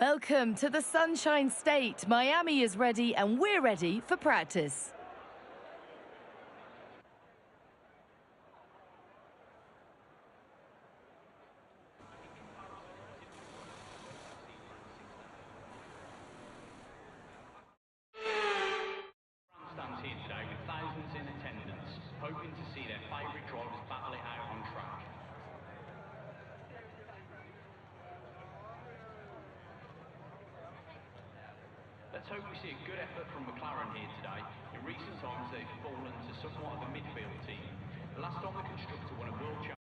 Welcome to the Sunshine State. Miami is ready and we're ready for practice. Stands here today with thousands in attendance, hoping to see their favourite drivers battle it out on track. Let's hope we see a good effort from McLaren here today. In recent times they've fallen to somewhat of a midfield team. The last time the constructor won a world championship.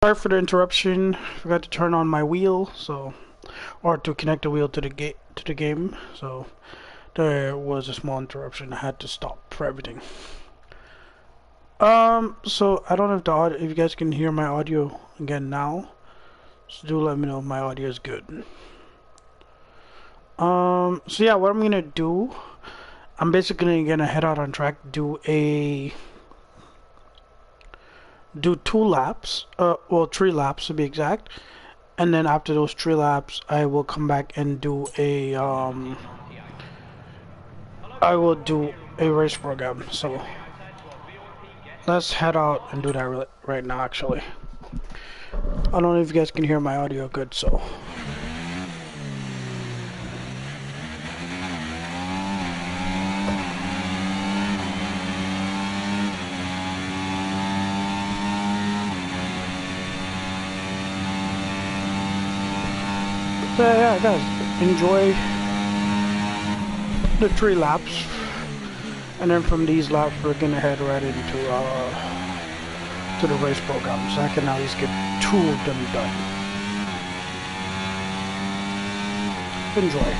Sorry for the interruption. Forgot to turn on my wheel, or to connect the wheel to the game. So there was a small interruption. I had to stop for everything. So I don't know if if you guys can hear my audio again now. So do let me know if my audio is good. So yeah, what I'm gonna do, I'm basically gonna head out on track, do 2 laps, well 3 laps to be exact, and then after those 3 laps I will come back and do a race program. So let's head out and do that right now. Actually, I don't know if you guys can hear my audio good, so yeah, guys, enjoy the 3 laps, and then from these laps we're gonna head right into to the race program, so I can at least get 2 of them done. Enjoy.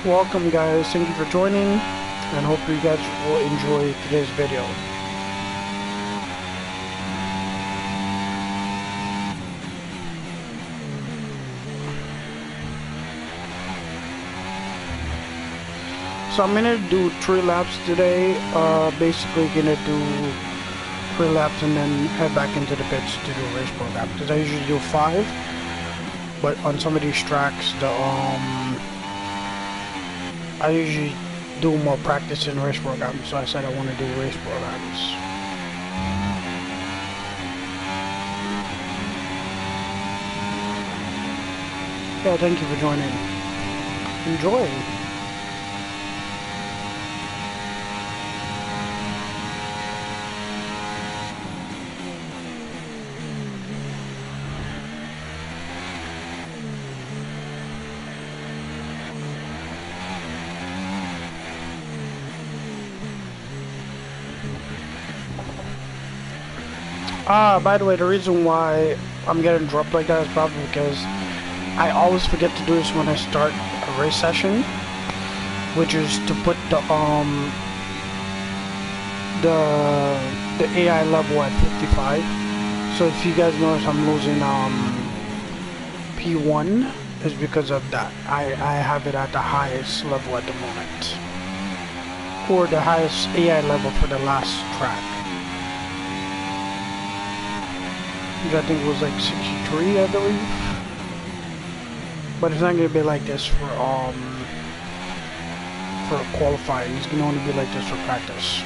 Welcome guys, thank you for joining, and hope you guys will enjoy today's video. So I'm gonna do 3 laps today, basically gonna do 3 laps and then head back into the pits to do a race program, because I usually do 5, but on some of these tracks, I usually do more practice in race programs, so I said I want to do race programs. Yeah, thank you for joining. Enjoy! By the way, the reason why I'm getting dropped like that is probably because I always forget to do this when I start a race session, which is to put the AI level at 55. So if you guys notice, I'm losing P1 is because of that. I have it at the highest level at the moment. Or the highest AI level for the last track. Which I think was like 63, I believe. But it's not gonna be like this for qualifying. It's gonna only be like this for practice.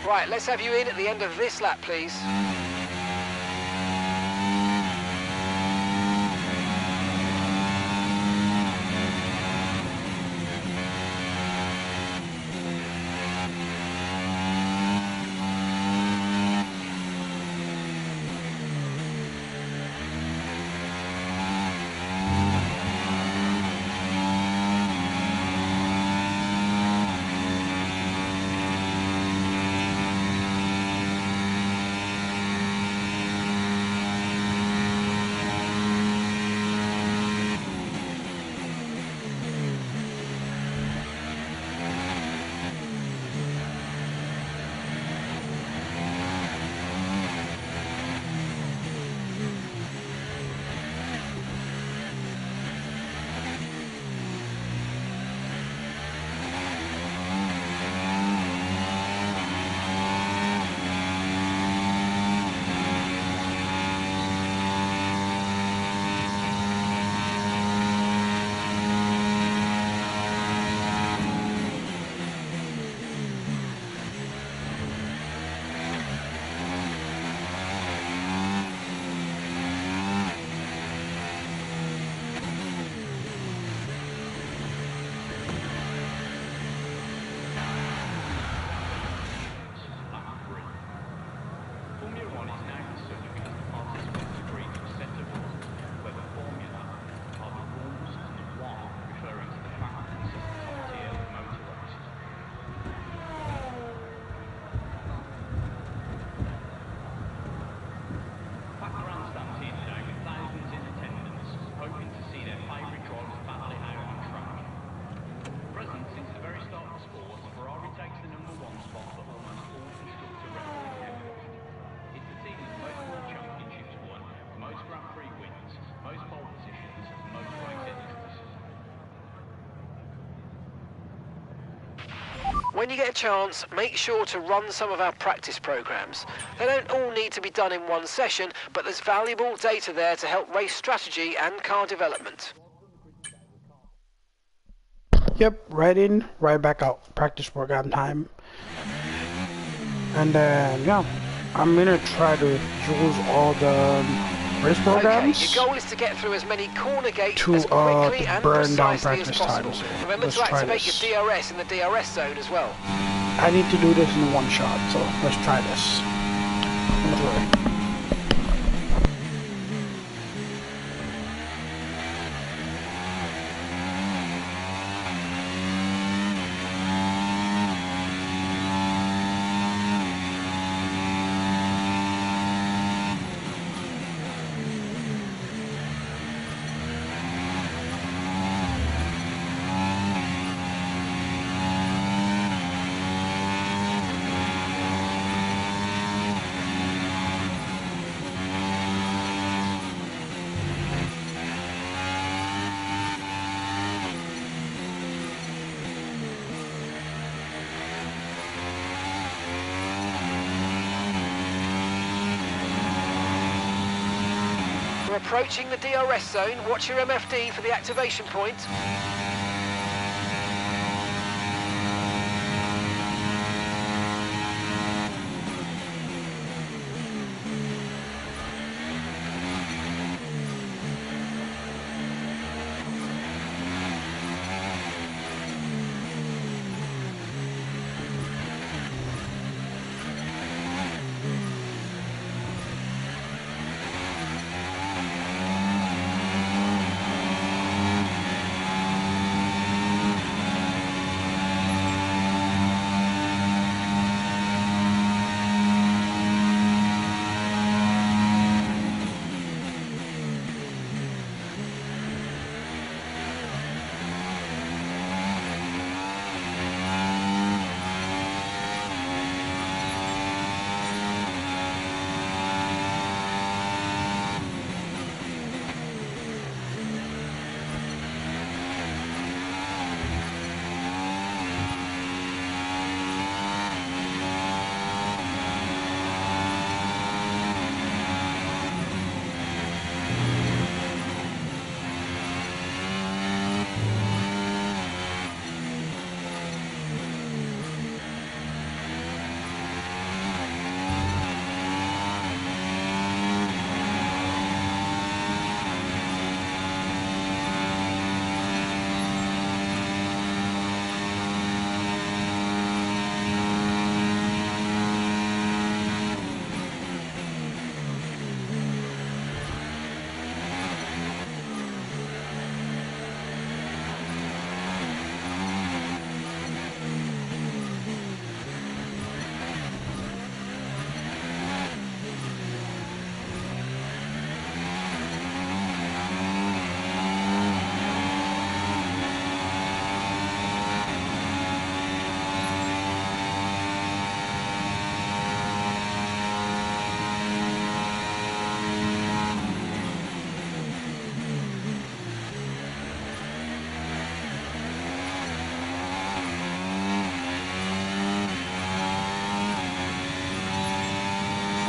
Right, let's have you in at the end of this lap, please. When you get a chance, make sure to run some of our practice programs. They don't all need to be done in one session, but there's valuable data there to help race strategy and car development. Yep, right in, right back out. Practice program time. And then, yeah, I'm gonna try to use all the race programs. Okay, your goal is to get through as many corner gates to as quickly and burn down precisely as practice possible. time. So Remember let's to try activate this. your DRS in the DRS zone as well. I need to do this in one shot, so let's try this. Enjoy. approaching the DRS zone. Watch your MFD for the activation point.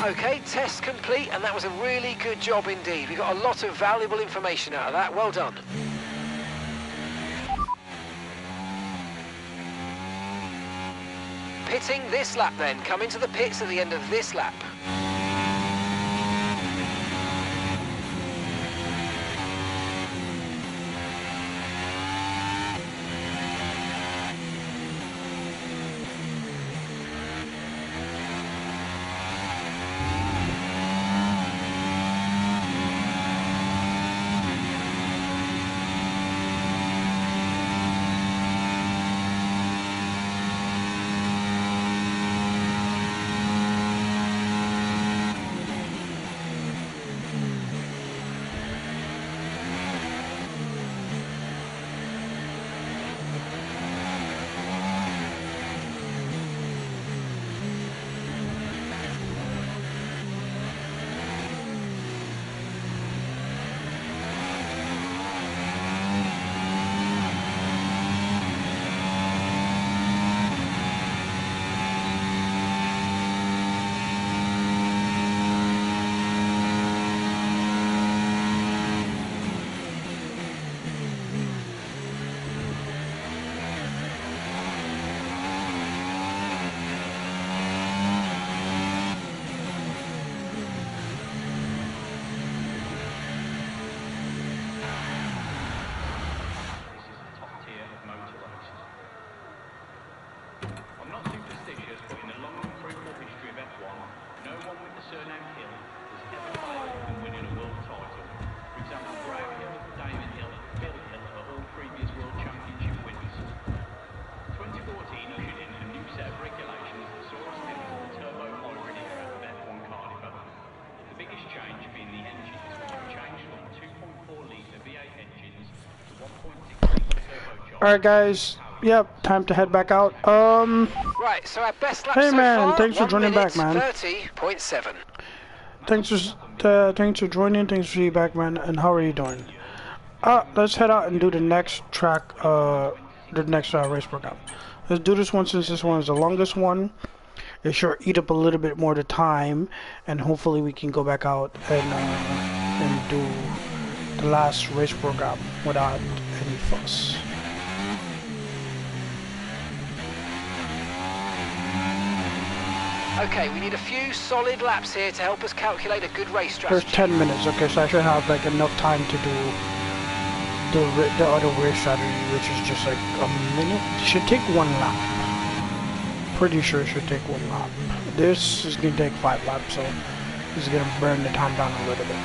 Okay, test complete, and that was a really good job indeed. We got a lot of valuable information out of that. Well done. Pitting this lap then. Come into the pits at the end of this lap. Alright guys, yep, time to head back out. Right, so our best lap hey so man, far, thanks for joining back, man. 30.7. Thanks for joining, thanks for being back, man, and how are you doing? Let's head out and do the next track, the next race program. Let's do this one since this one is the longest one. It sure eat up a little bit more of the time, and hopefully we can go back out and and do the last race program without any fuss. Okay, we need a few solid laps here to help us calculate a good race strategy. There's 10 minutes, okay, so I should have like enough time to do the other race strategy, which is just like a minute. It should take 1 lap. Pretty sure it should take 1 lap. This is gonna take 5 laps, so this is gonna burn the time down a little bit.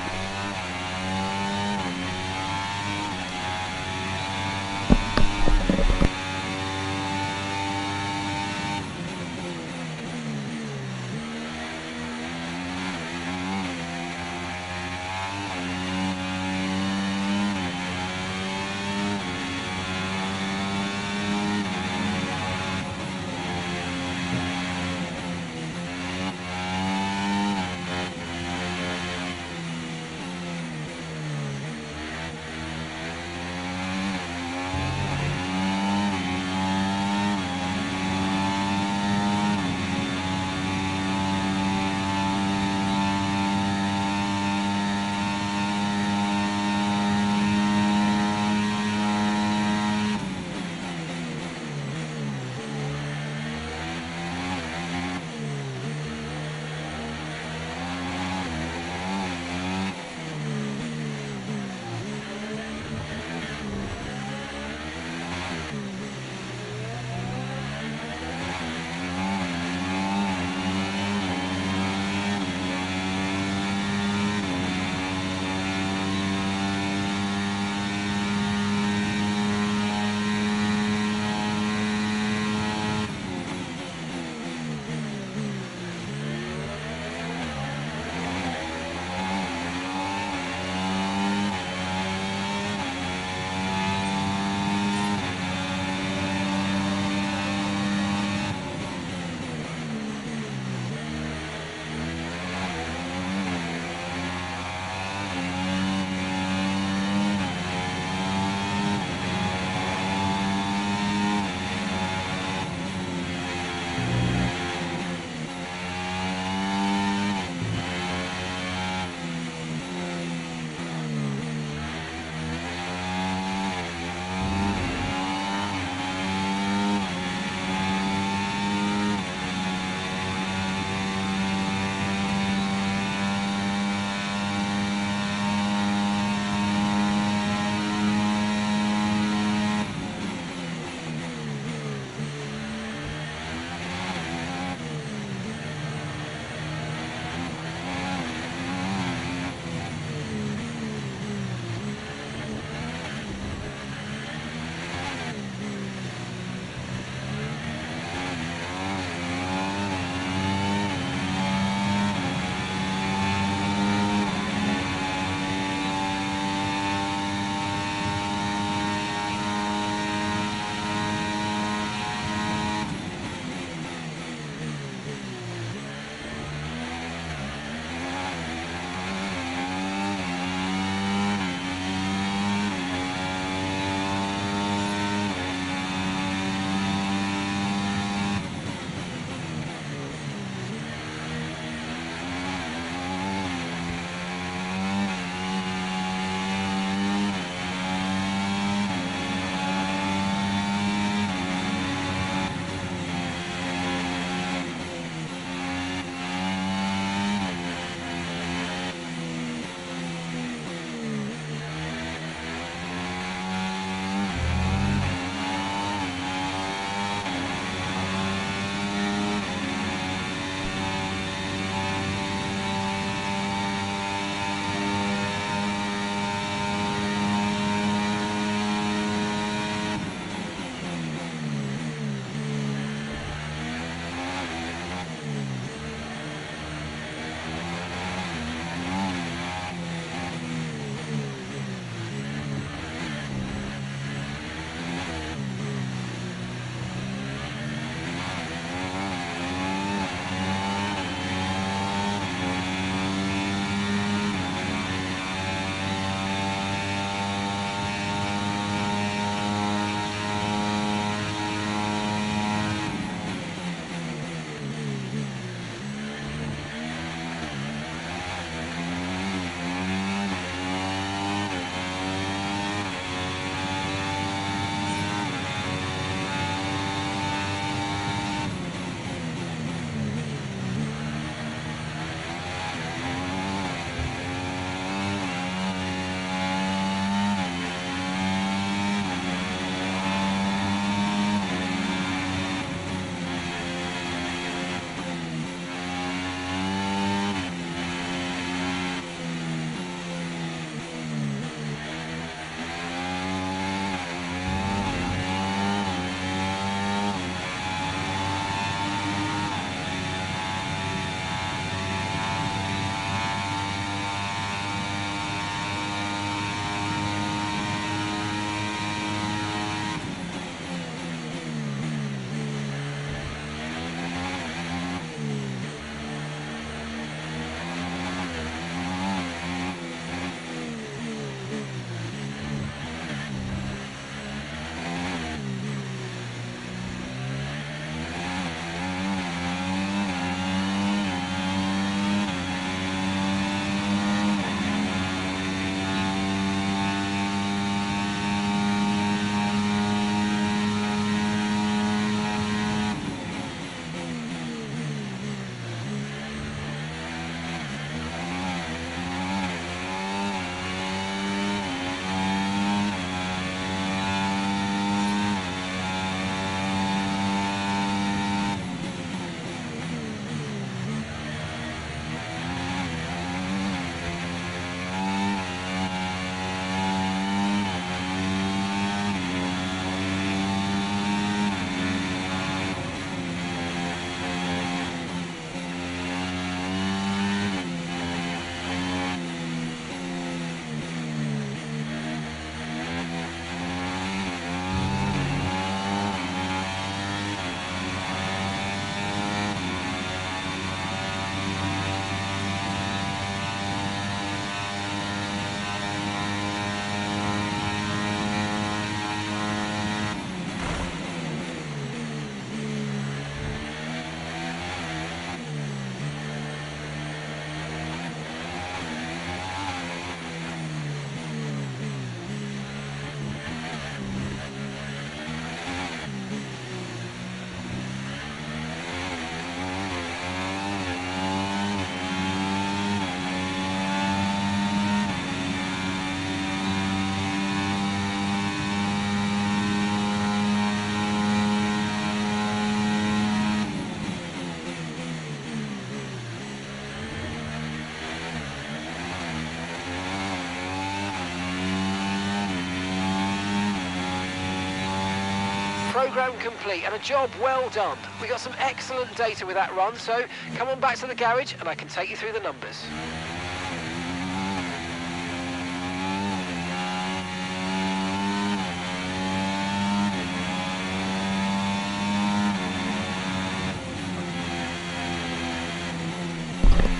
program complete and a job well done. We got some excellent data with that run, so come on back to the garage and I can take you through the numbers.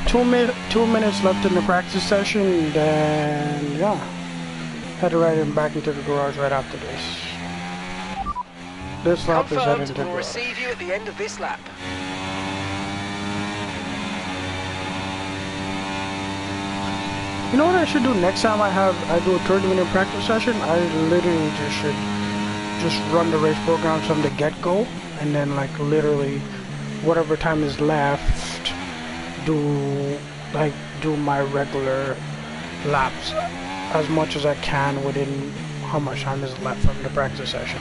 Two minutes left in the practice session, then yeah, head right back into the garage right after this. This lap is heading to the Confirmed, we'll garage. receive you at the end of this lap. You know what I should do next time I do a 30-minute practice session? I literally just run the race program from the get-go, and then like literally whatever time is left, do my regular laps as much as I can within how much time is left from the practice session.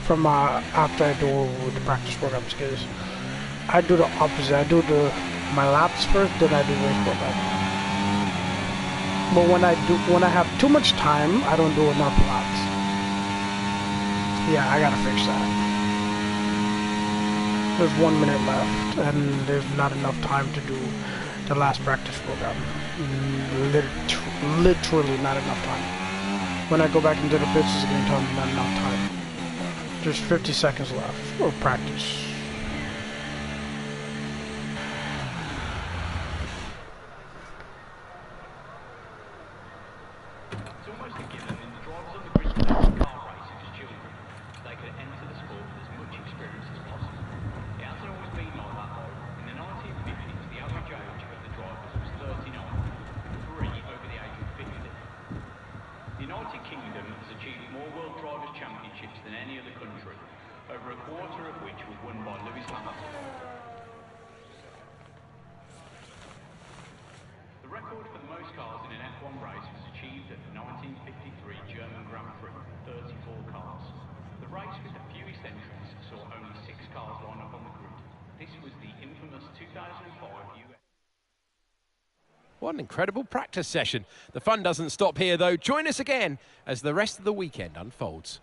From after I do the practice programs, because I do the opposite. I do my laps first, then I do race program. But when I have too much time, I don't do enough laps. Yeah, I gotta fix that. There's 1 minute left, and there's not enough time to do the last practice program. Literally not enough time. When I go back into the pits, it's going to tell me not enough time. There's 50 seconds left for practice. It's almost a given that the drivers on the grid today are car racing as children. They can enter the sport with as much experience as possible. It hasn't always been like that though. In the 1950s, the average age of the drivers was 39, 3 over the age of 50. The United Kingdom has achieved more World Drivers' Championships than any other country, over a quarter of which was won by Lewis Hamilton. The record for the most cars in an F1 race was achieved at the 1953 German Grand Prix, 34 cars. The race with the fewest entries saw only 6 cars line up on the grid. This was the infamous 2005 U.S.A. What an incredible practice session. The fun doesn't stop here, though. Join us again as the rest of the weekend unfolds.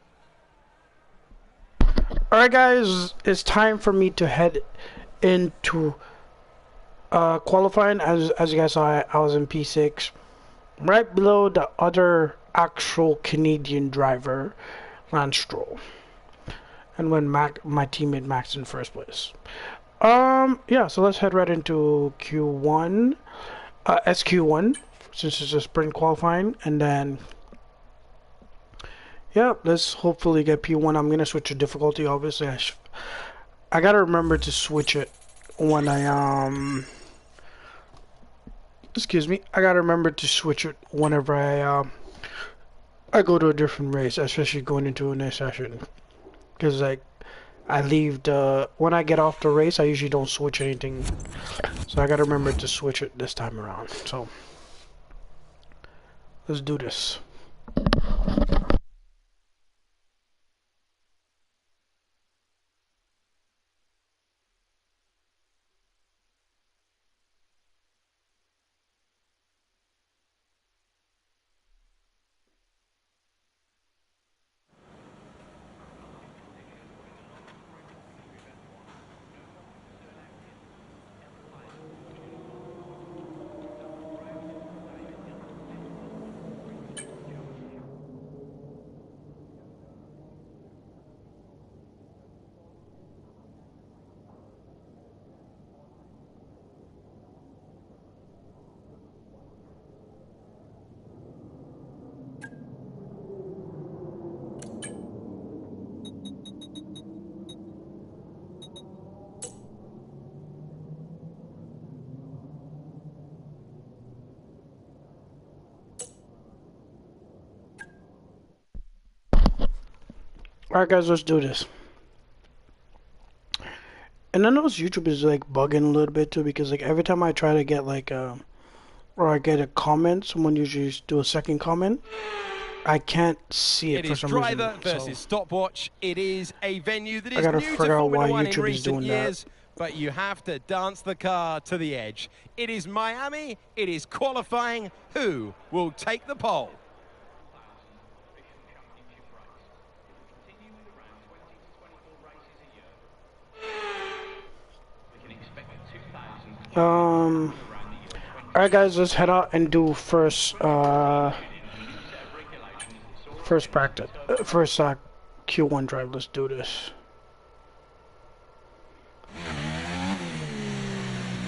Alright guys, it's time for me to head into qualifying. As you guys saw, I was in P6, right below the other actual Canadian driver, Lance Stroll, and when my teammate Max in first place. Yeah, so let's head right into Q1, SQ1, since it's a sprint qualifying, and then yeah, let's hopefully get P1. I'm gonna switch to difficulty. Obviously, I gotta remember to switch it when I excuse me. I gotta remember to switch it whenever I go to a different race, especially going into a new session. Because like I leave when I get off the race, I usually don't switch anything. So I gotta remember to switch it this time around. So let's do this. Alright guys, let's do this. And I notice YouTube is like bugging a little bit too, because like every time I try to get like or I get a comment, someone usually do a second comment, I can't see it for some reason. It is driver versus stopwatch. It is a venue that is gotta new to figure out Formula why 1 in YouTube is recent doing years, that. but you have to dance the car to the edge. It is Miami. It is qualifying. Who will take the pole? Alright guys, let's head out and do first practice. First Q1 drive. Let's do this.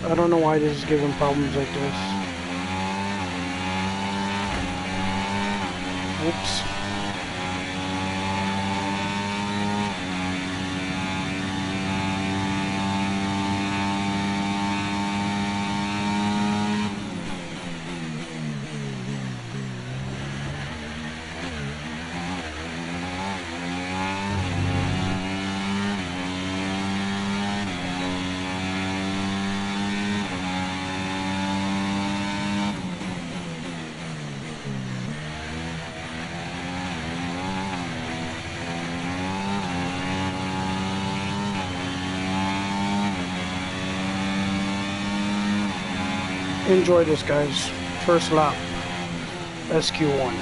I don't know why this is giving problems like this. Oops. Enjoy this, guys. First lap, SQ1.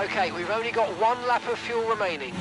Okay, we've only got one lap of fuel remaining.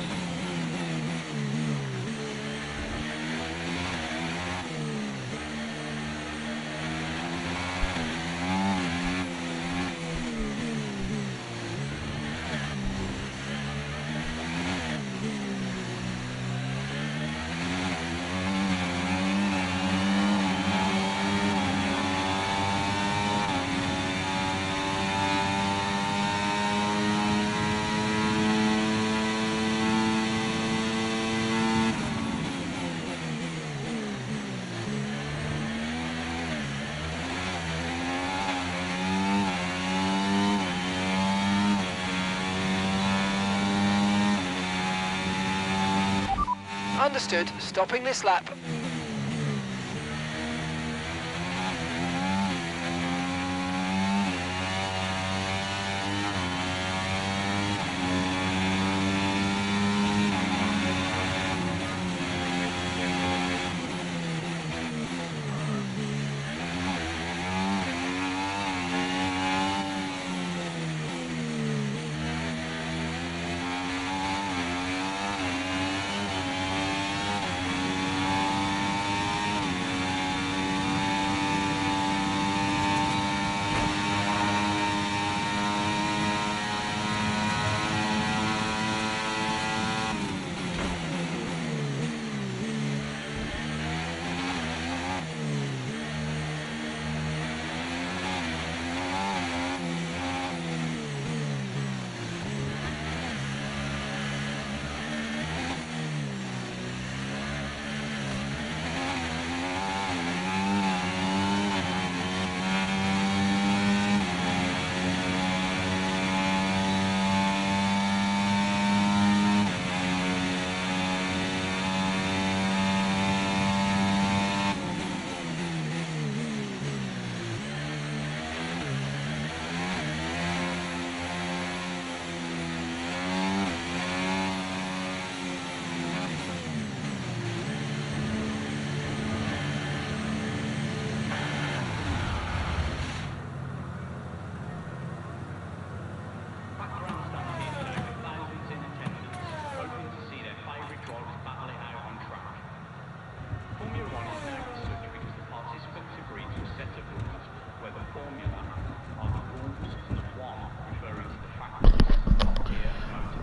Understood. Stopping this lap.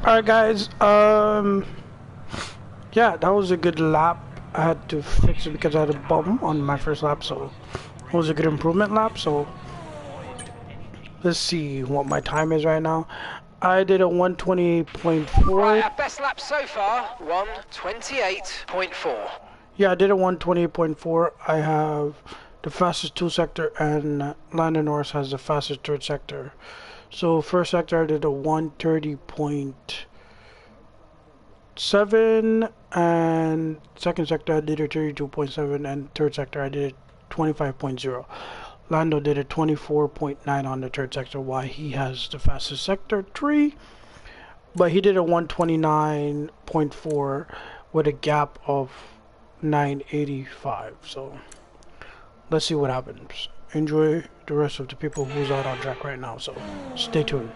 Alright guys, yeah, that was a good lap. I had to fix it because I had a bum on my first lap, so it was a good improvement lap. So let's see what my time is right now. I did a 128.4. Right, our best lap so far, 128.4. Yeah, I did a 128.4. I have the fastest 2 sector, and Landon Norris has the fastest 3rd sector. So first sector I did a 130.7, and second sector I did a 32.7, and third sector I did a 25.0. Lando did a 24.9 on the 3rd sector, while he has the fastest sector 3, but he did a 129.4 with a gap of 985. So let's see what happens. Enjoy the rest of the people who's out on track right now, so stay tuned.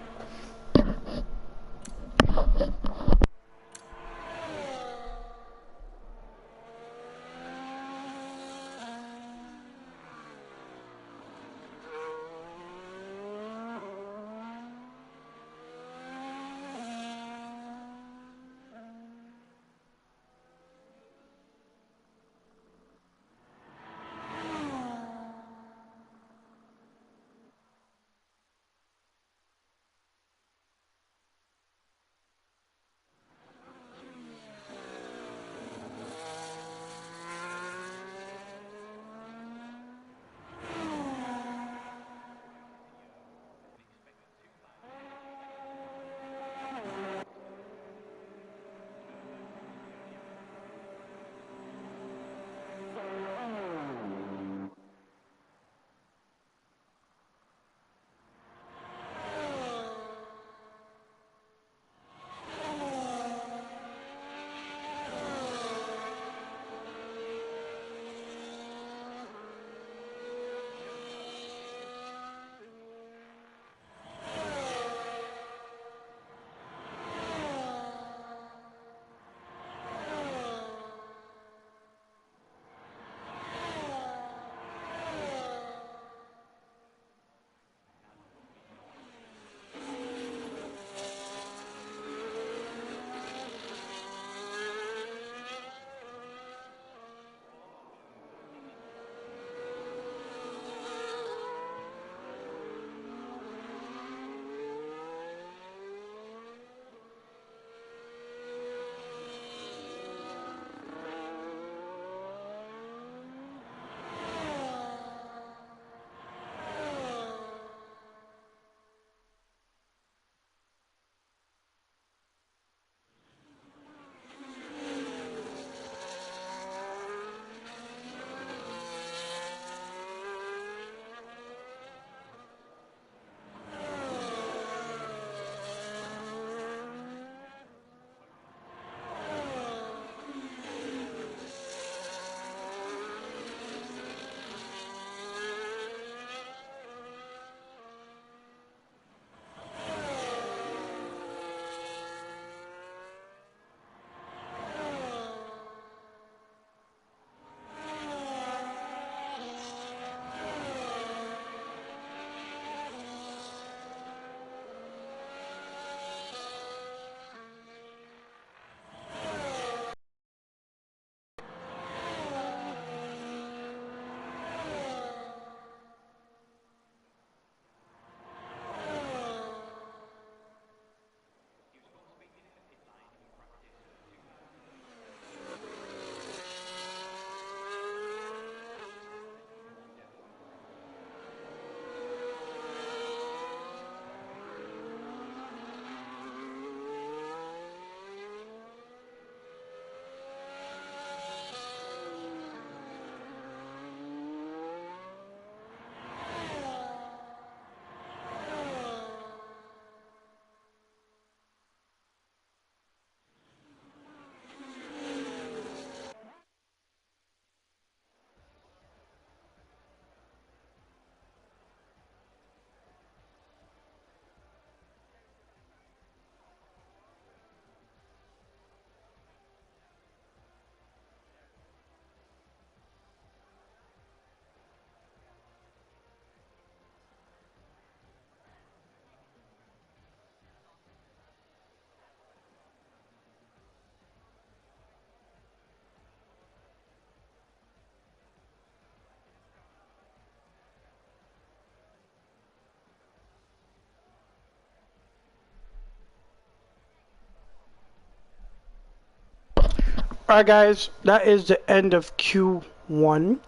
Alright guys, that is the end of Q1,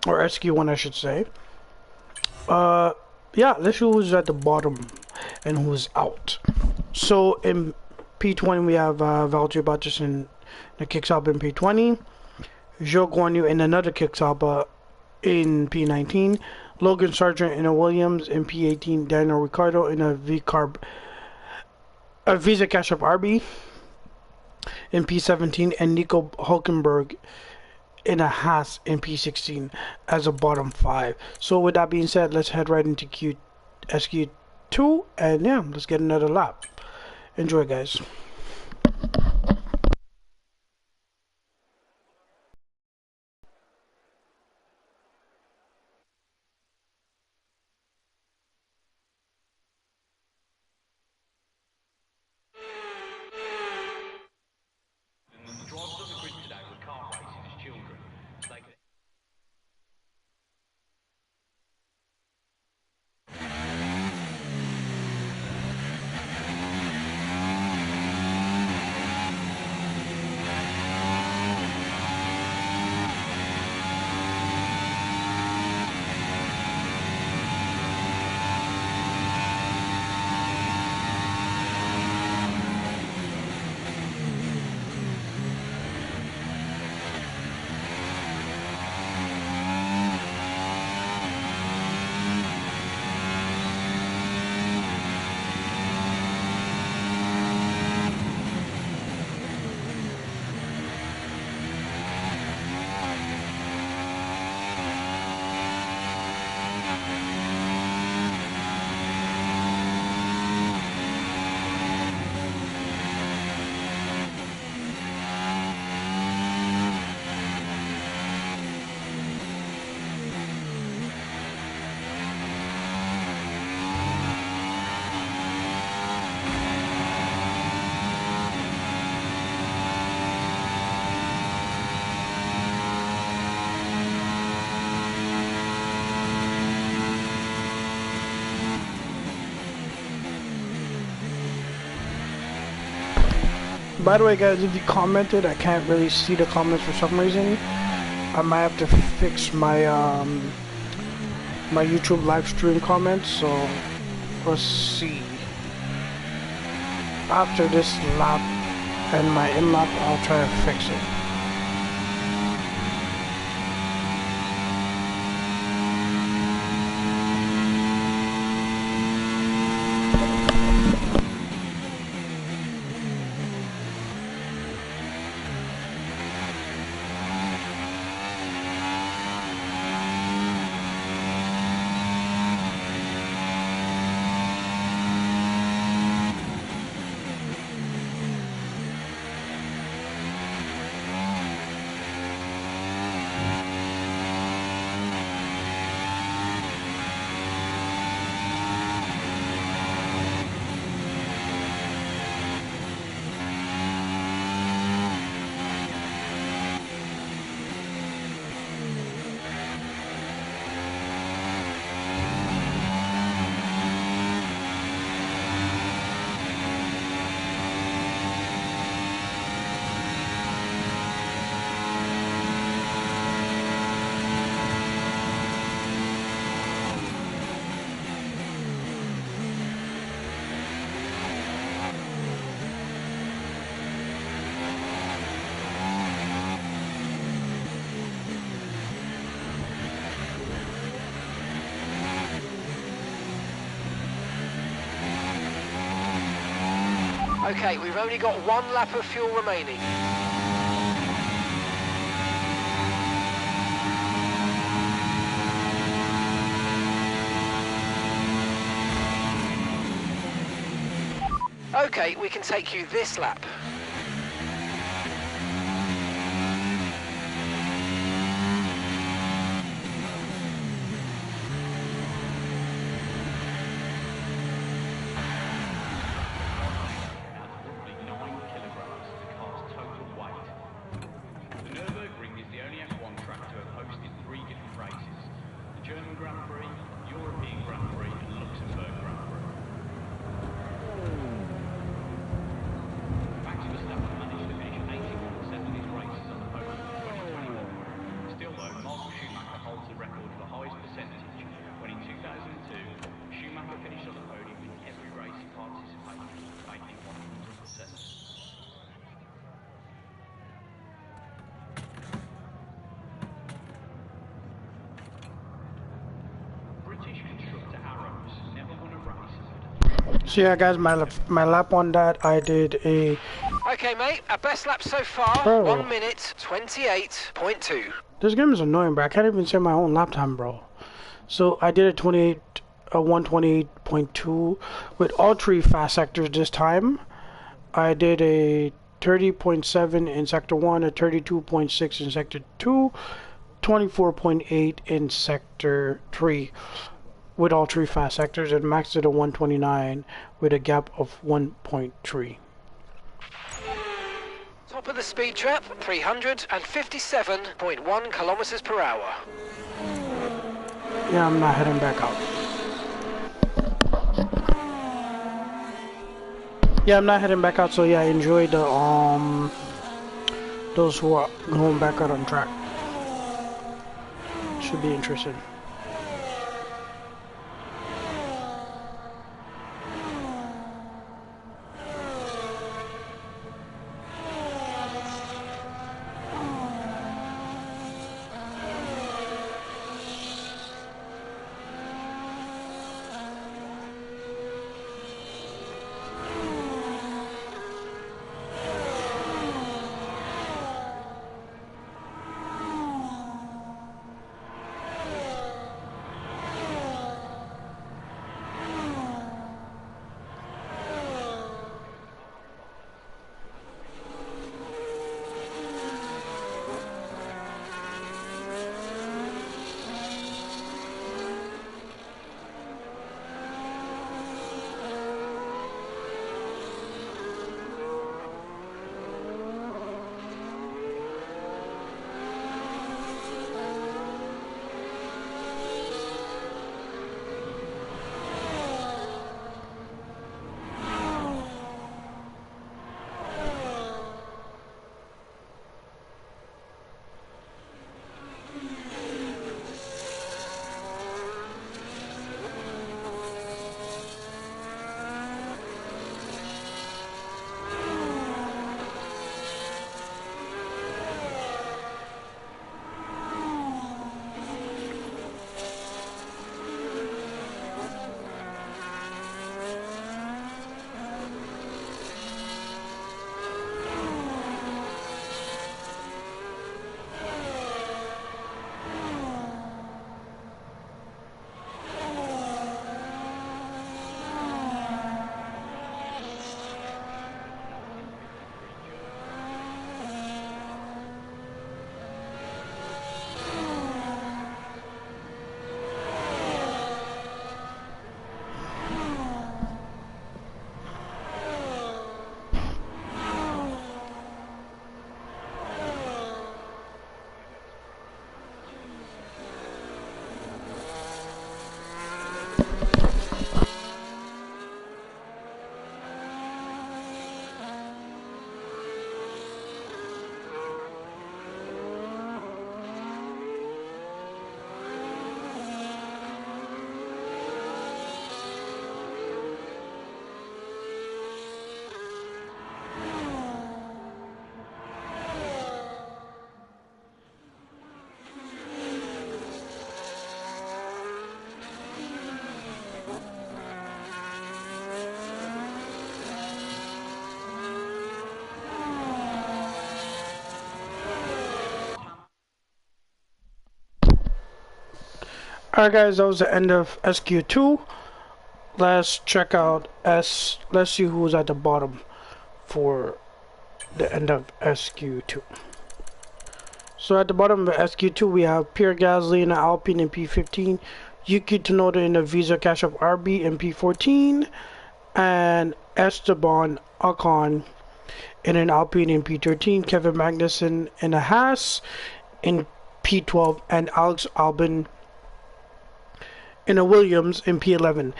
or SQ1 I should say. Yeah, let's see who's at the bottom and who's out. So in P20 we have Valtteri Bottas in the Kicksauber in P20, Zhou Guanyu in another Kicksauber in P19, Logan Sargent in a Williams in P18, Daniel Ricciardo in a Visa Cash Up RB in P17, and Nico Hulkenberg in a Haas in P16 as a bottom 5. So with that being said, let's head right into SQ2, and yeah, let's get another lap. Enjoy, guys. The drivers on the grid today were kart racing as children, so they could By the way, guys, if you commented, I can't really see the comments for some reason. I might have to fix my my YouTube live stream comments. So let's see. After this lap and my in lap, I'll try to fix it. Okay, we've only got one lap of fuel remaining. Okay, we can take you this lap. So yeah, guys, my lap on that, I did a... Okay, mate, our best lap so far, Bro. 1 minute 28.2. This game is annoying, bro. I can't even say my own lap time, bro. So I did a 128.2 with all 3 fast sectors this time. I did a 30.7 in sector 1, a 32.6 in sector 2, 24.8 in sector 3 with all 3 fast sectors, and maxed it at 129 with a gap of 1.3. Top of the speed trap, 357.1 kilometers per hour. Yeah, I'm not heading back out. Yeah, I'm not heading back out, so yeah, enjoy the those who are going back out on track. Should be interesting. Alright guys, that was the end of SQ2. Let's check out let's see who's at the bottom for the end of SQ2. So at the bottom of SQ2 we have Pierre Gasly in the Alpine in P15, Yuki Tsunoda in the Visa Cash Up RB in P14, and Esteban Ocon in an Alpine in P13, Kevin Magnussen in a Haas in P12, and Alex Albon in a Williams in P11.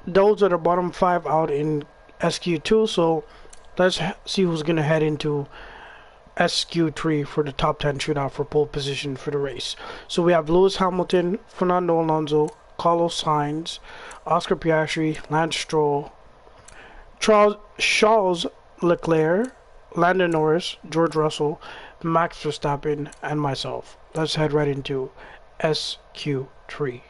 Those are the bottom 5 out in SQ2, so let's see who's going to head into SQ3 for the top 10 shootout for pole position for the race. So we have Lewis Hamilton, Fernando Alonso, Carlos Sainz, Oscar Piastri, Lance Stroll, Charles Leclerc, Lando Norris, George Russell, Max Verstappen, and myself. Let's head right into SQ3.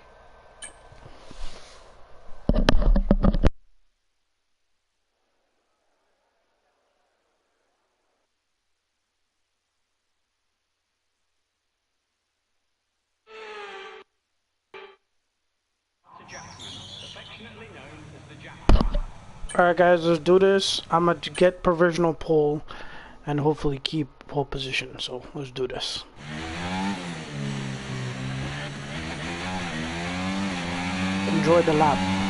Alright guys, let's do this. I'm gonna get provisional pole and hopefully keep pole position. So let's do this. Enjoy the lap.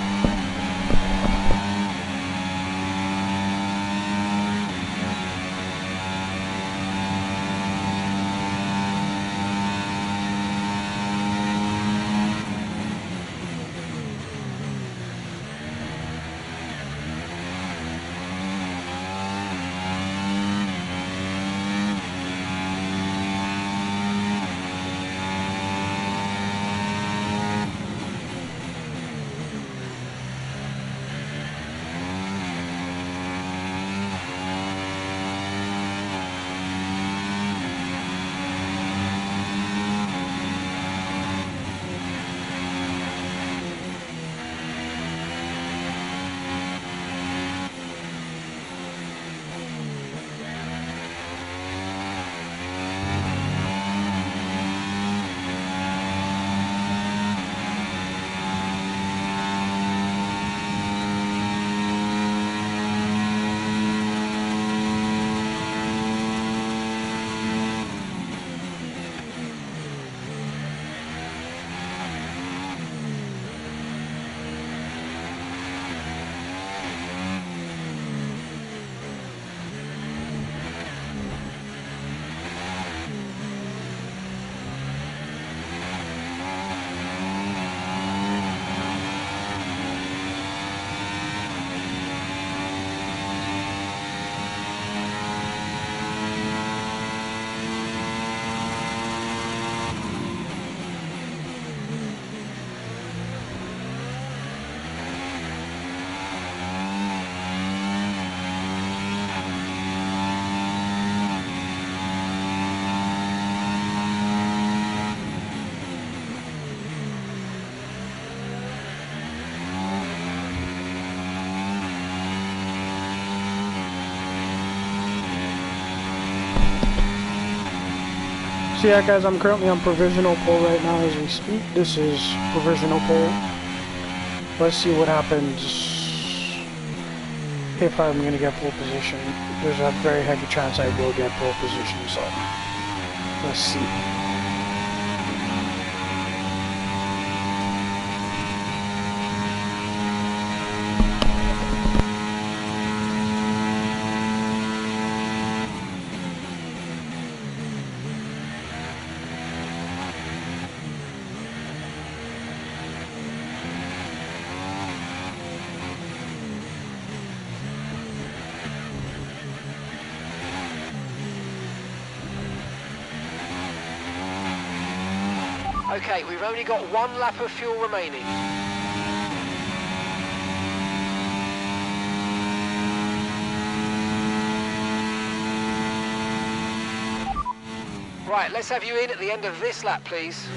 So yeah guys, I'm currently on provisional pole right now as we speak. This is provisional pole. Let's see what happens if I'm going to get pole position. There's a very heavy chance I will get pole position, so let's see. Okay, we've only got one lap of fuel remaining. Right, let's have you in at the end of this lap, please.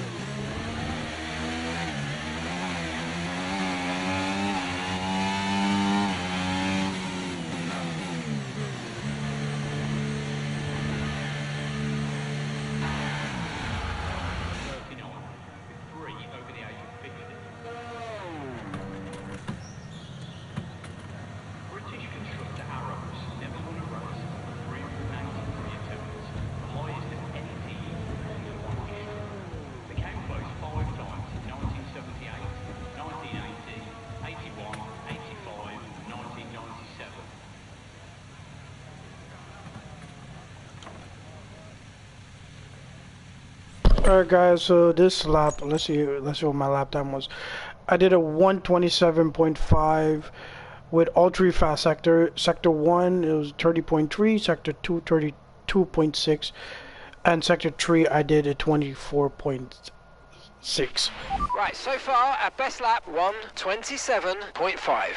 Alright guys, so this lap, let's see what my lap time was. I did a 127.5 with all three fast sector. Sector 1 it was 30.3, sector 2 32.6, and sector 3 I did a 24.6. Right, so far our best lap 127.5.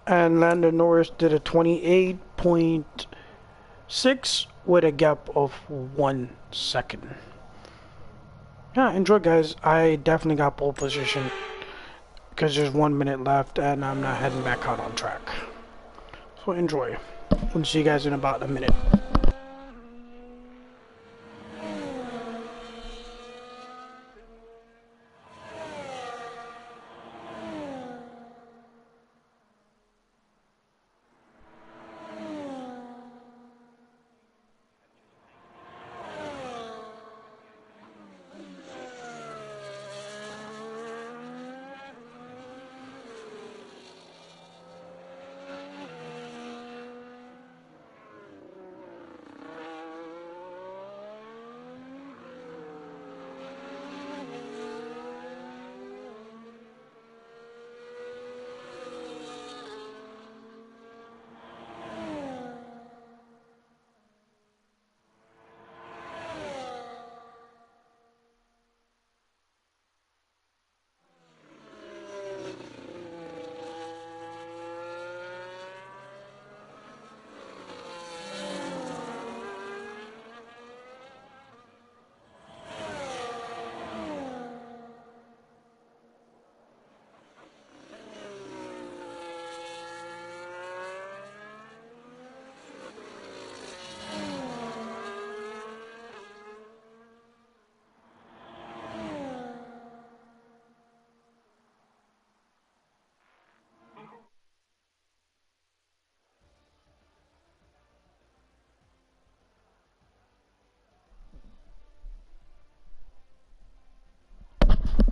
And Lando Norris did a 28.6 with a gap of 1 second. Yeah, enjoy guys. I definitely got pole position because there's 1 minute left and I'm not heading back out on track. So enjoy. We'll see you guys in about a minute.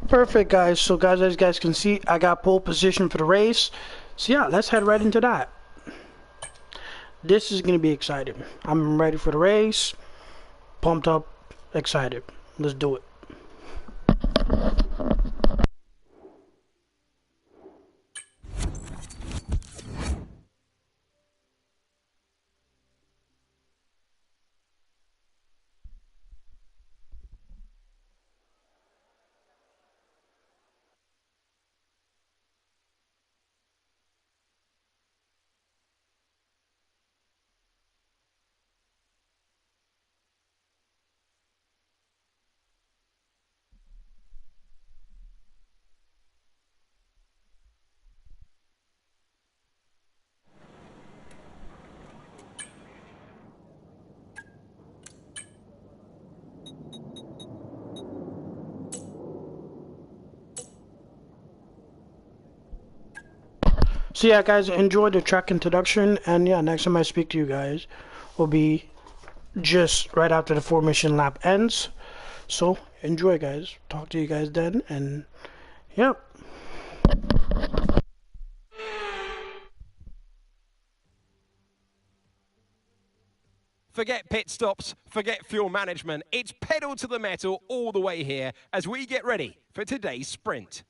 Perfect, guys. So, guys, as you guys can see, I got pole position for the race. So, yeah, let's head right into that. This is going to be exciting. I'm ready for the race. Pumped up, excited. Let's do it. So yeah, guys, enjoy the track introduction, and yeah, next time I speak to you guys will be just right after the formation lap ends. So enjoy, guys. Talk to you guys then, and yeah. Forget pit stops, forget fuel management. It's pedal to the metal all the way here as we get ready for today's sprint.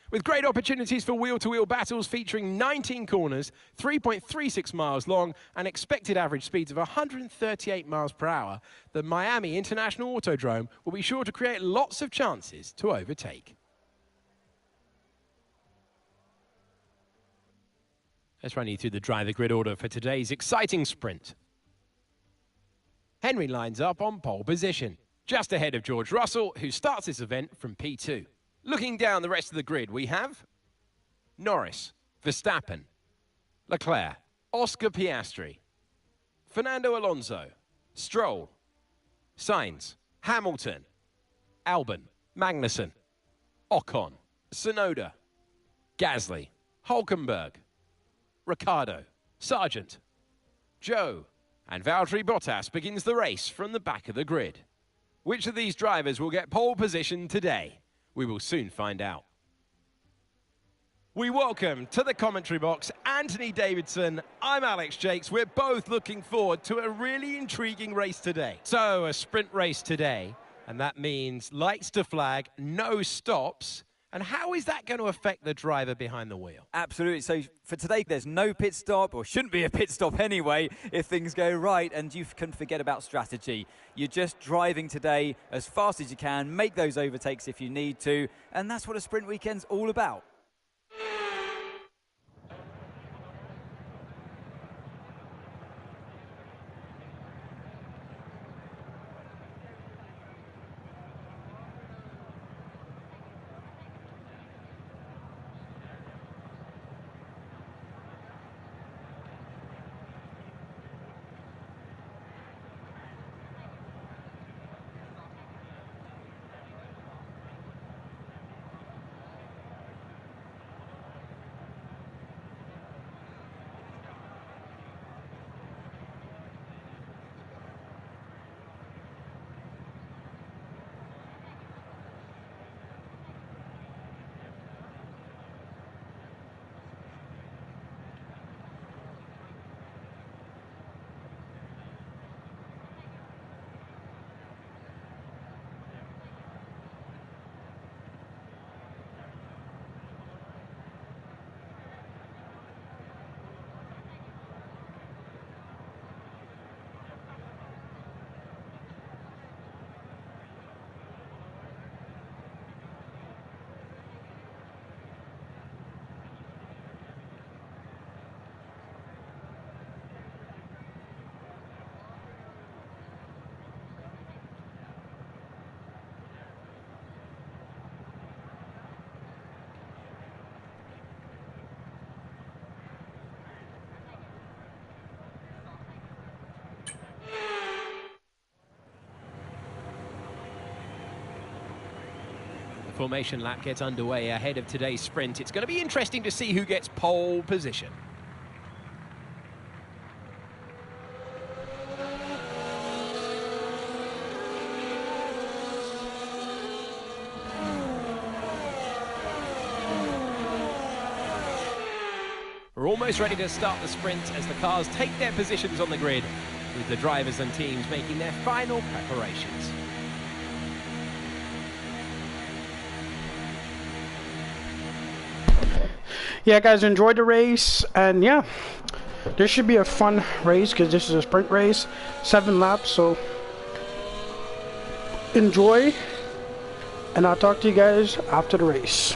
With great opportunities for wheel-to-wheel battles featuring 19 corners, 3.36 miles long, and expected average speeds of 138 miles per hour, the Miami International Autodrome will be sure to create lots of chances to overtake. Let's run you through the driver grid order for today's exciting sprint. Henry lines up on pole position, just ahead of George Russell, who starts this event from P2. Looking down the rest of the grid, we have Norris, Verstappen, Leclerc, Oscar Piastri, Fernando Alonso, Stroll, Sainz, Hamilton, Albon, Magnussen, Ocon, Tsunoda, Gasly, Hulkenberg, Ricciardo, Sargent, Joe, and Valtteri Bottas begins the race from the back of the grid. Which of these drivers will get pole position today? We will soon find out. We welcome to the commentary box Anthony Davidson. I'm Alex Jakes. We're both looking forward to a really intriguing race today. So, a sprint race today, and that means lights to flag, no stops. And how is that going to affect the driver behind the wheel? Absolutely. So for today, there's no pit stop, or shouldn't be a pit stop anyway, if things go right, and you can forget about strategy. You're just driving today as fast as you can, make those overtakes if you need to, and that's what a sprint weekend's all about. Formation lap gets underway ahead of today's sprint. It's going to be interesting to see who gets pole position. almost ready to start the sprint as the cars take their positions on the grid, with the drivers and teams making their final preparations. Yeah, guys, enjoyed the race, and yeah, this should be a fun race because this is a sprint race, 7 laps, so enjoy, and I'll talk to you guys after the race.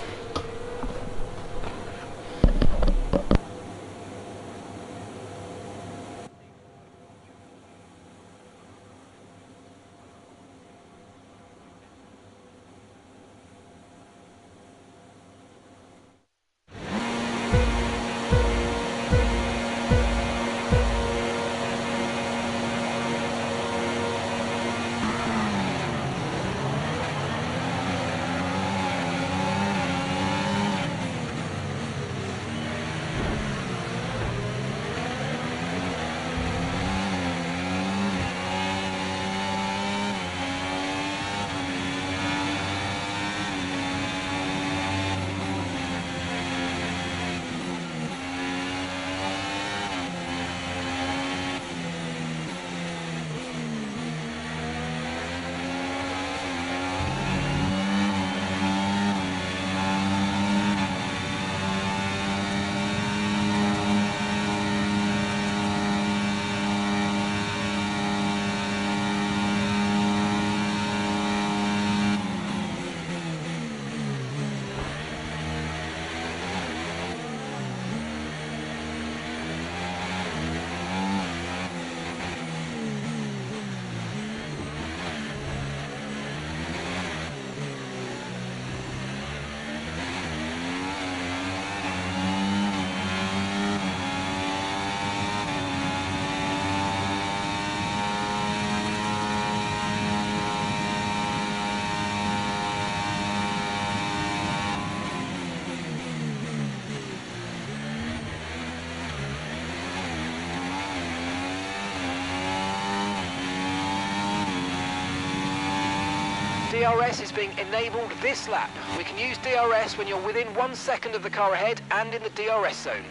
DRS is being enabled this lap. We can use DRS when you're within 1 second of the car ahead and in the DRS zone.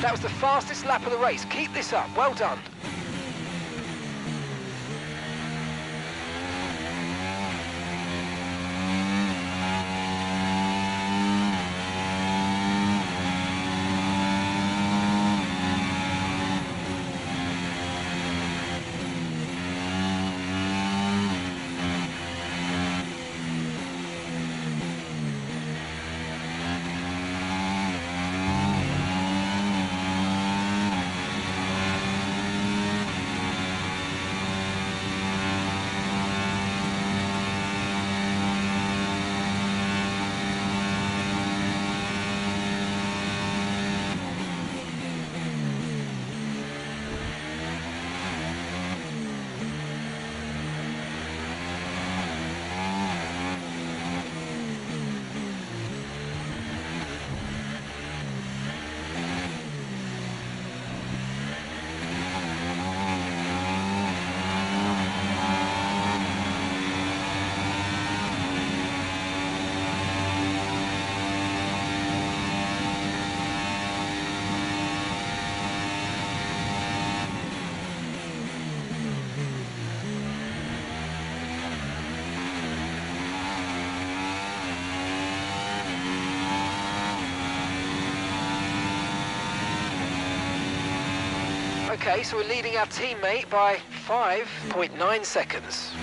That was the fastest lap of the race. Keep this up. Well done. Okay, so we're leading our teammate by 5.9 seconds.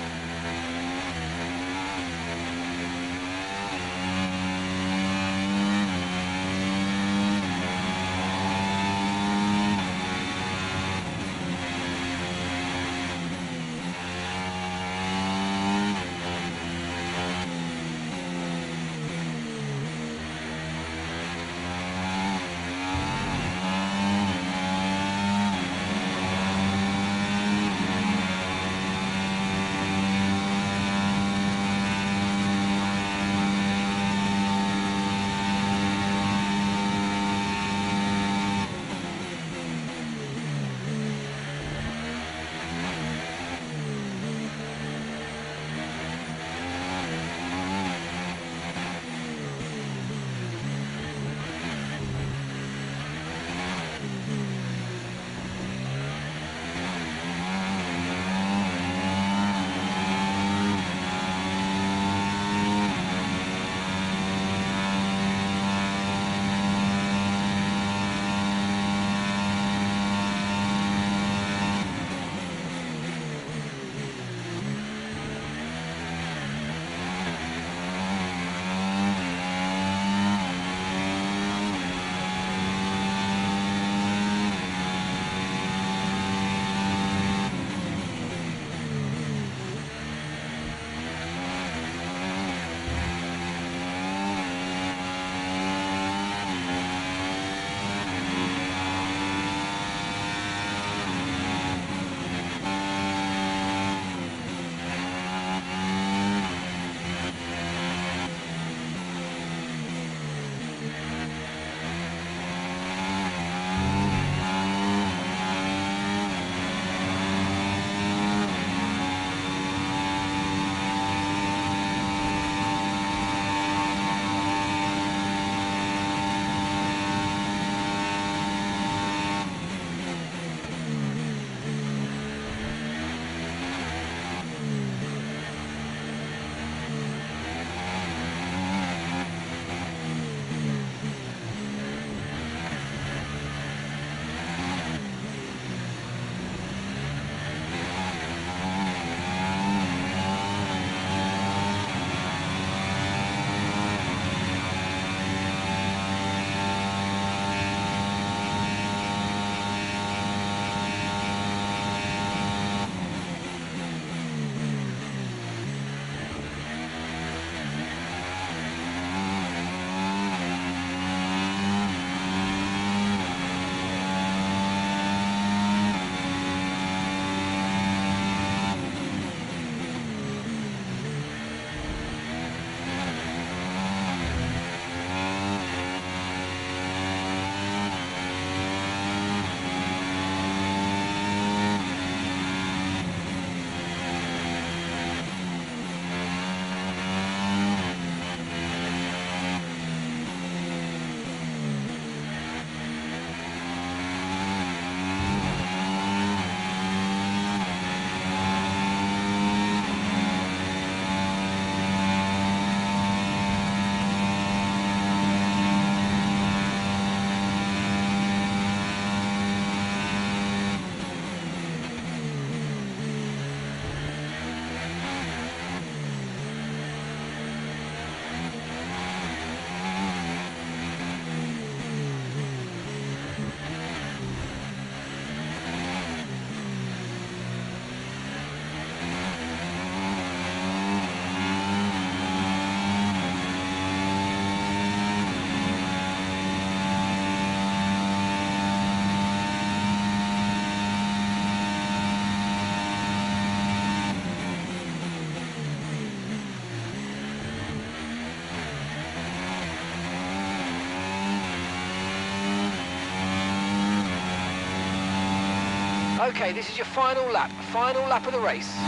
Okay, this is your final lap of the race.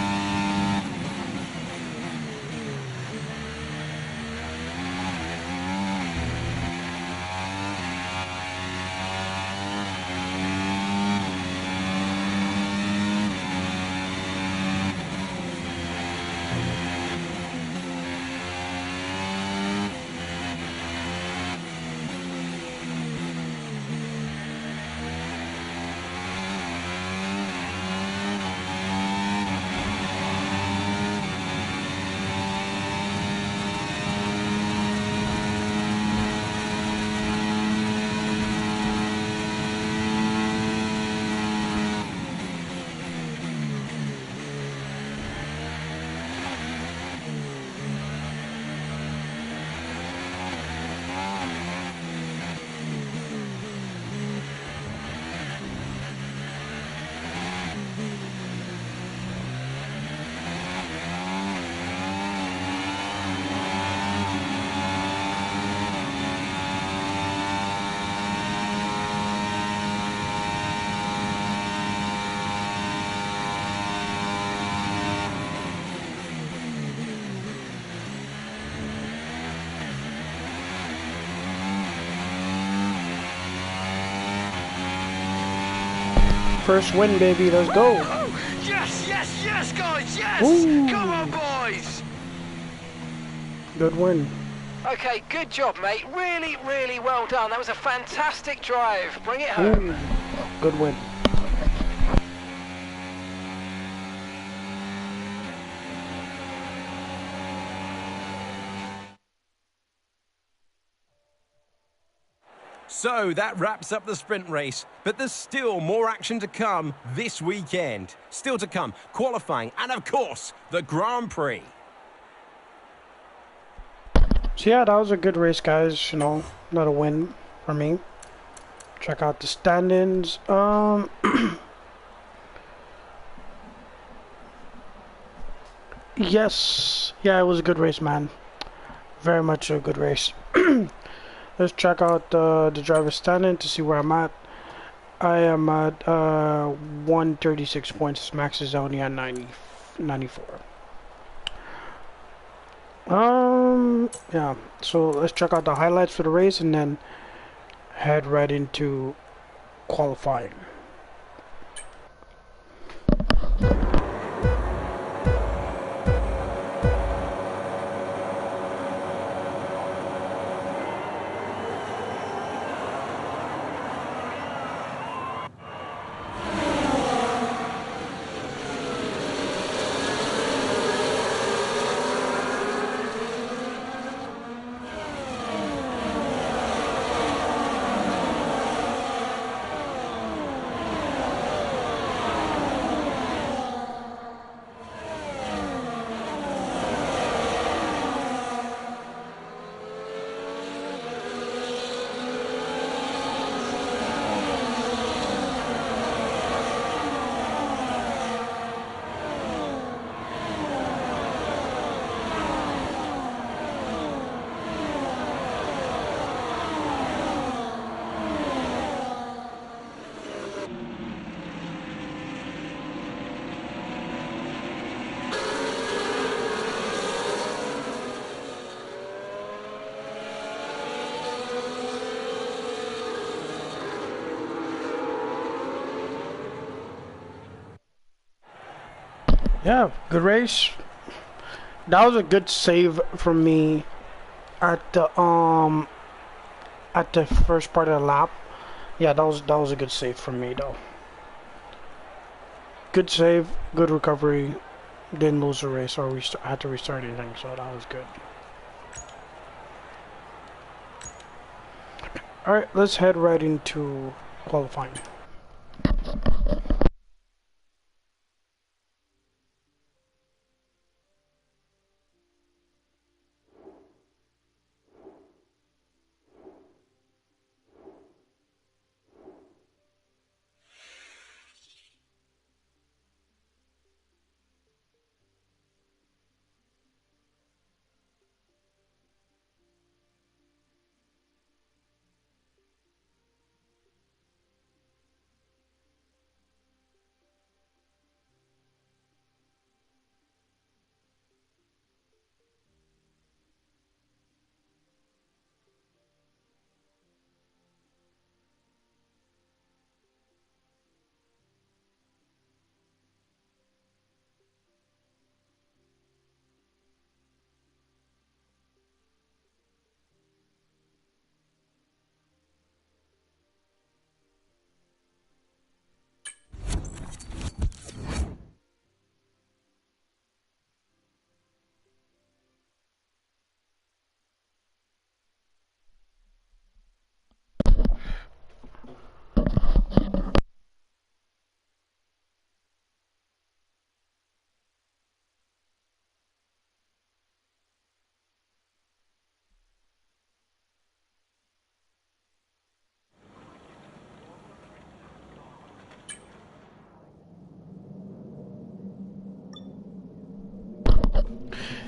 first win, baby. Let's go. Yes, yes, yes, guys, yes! Ooh. Come on, boys! Good win. Okay, good job, mate. Really, really well done. That was a fantastic drive. Bring it home. Ooh. Good win. So that wraps up the sprint race, but there's still more action to come this weekend. Still to come, qualifying, and of course, the Grand Prix. So yeah, that was a good race, guys. You know, another win for me. Check out the standings. Yes, yeah, it was a good race, man. Very much a good race. Let's check out the driver's standing to see where I'm at. I am at 136 points. Max is only at 94. Yeah. So let's check out the highlights for the race and then head right into qualifying. Yeah, good race. That was a good save from me at the first part of the lap. Yeah, that was a good save from me though. Good save, good recovery. Didn't lose the race or had to restart anything, so that was good. Alright, let's head right into qualifying.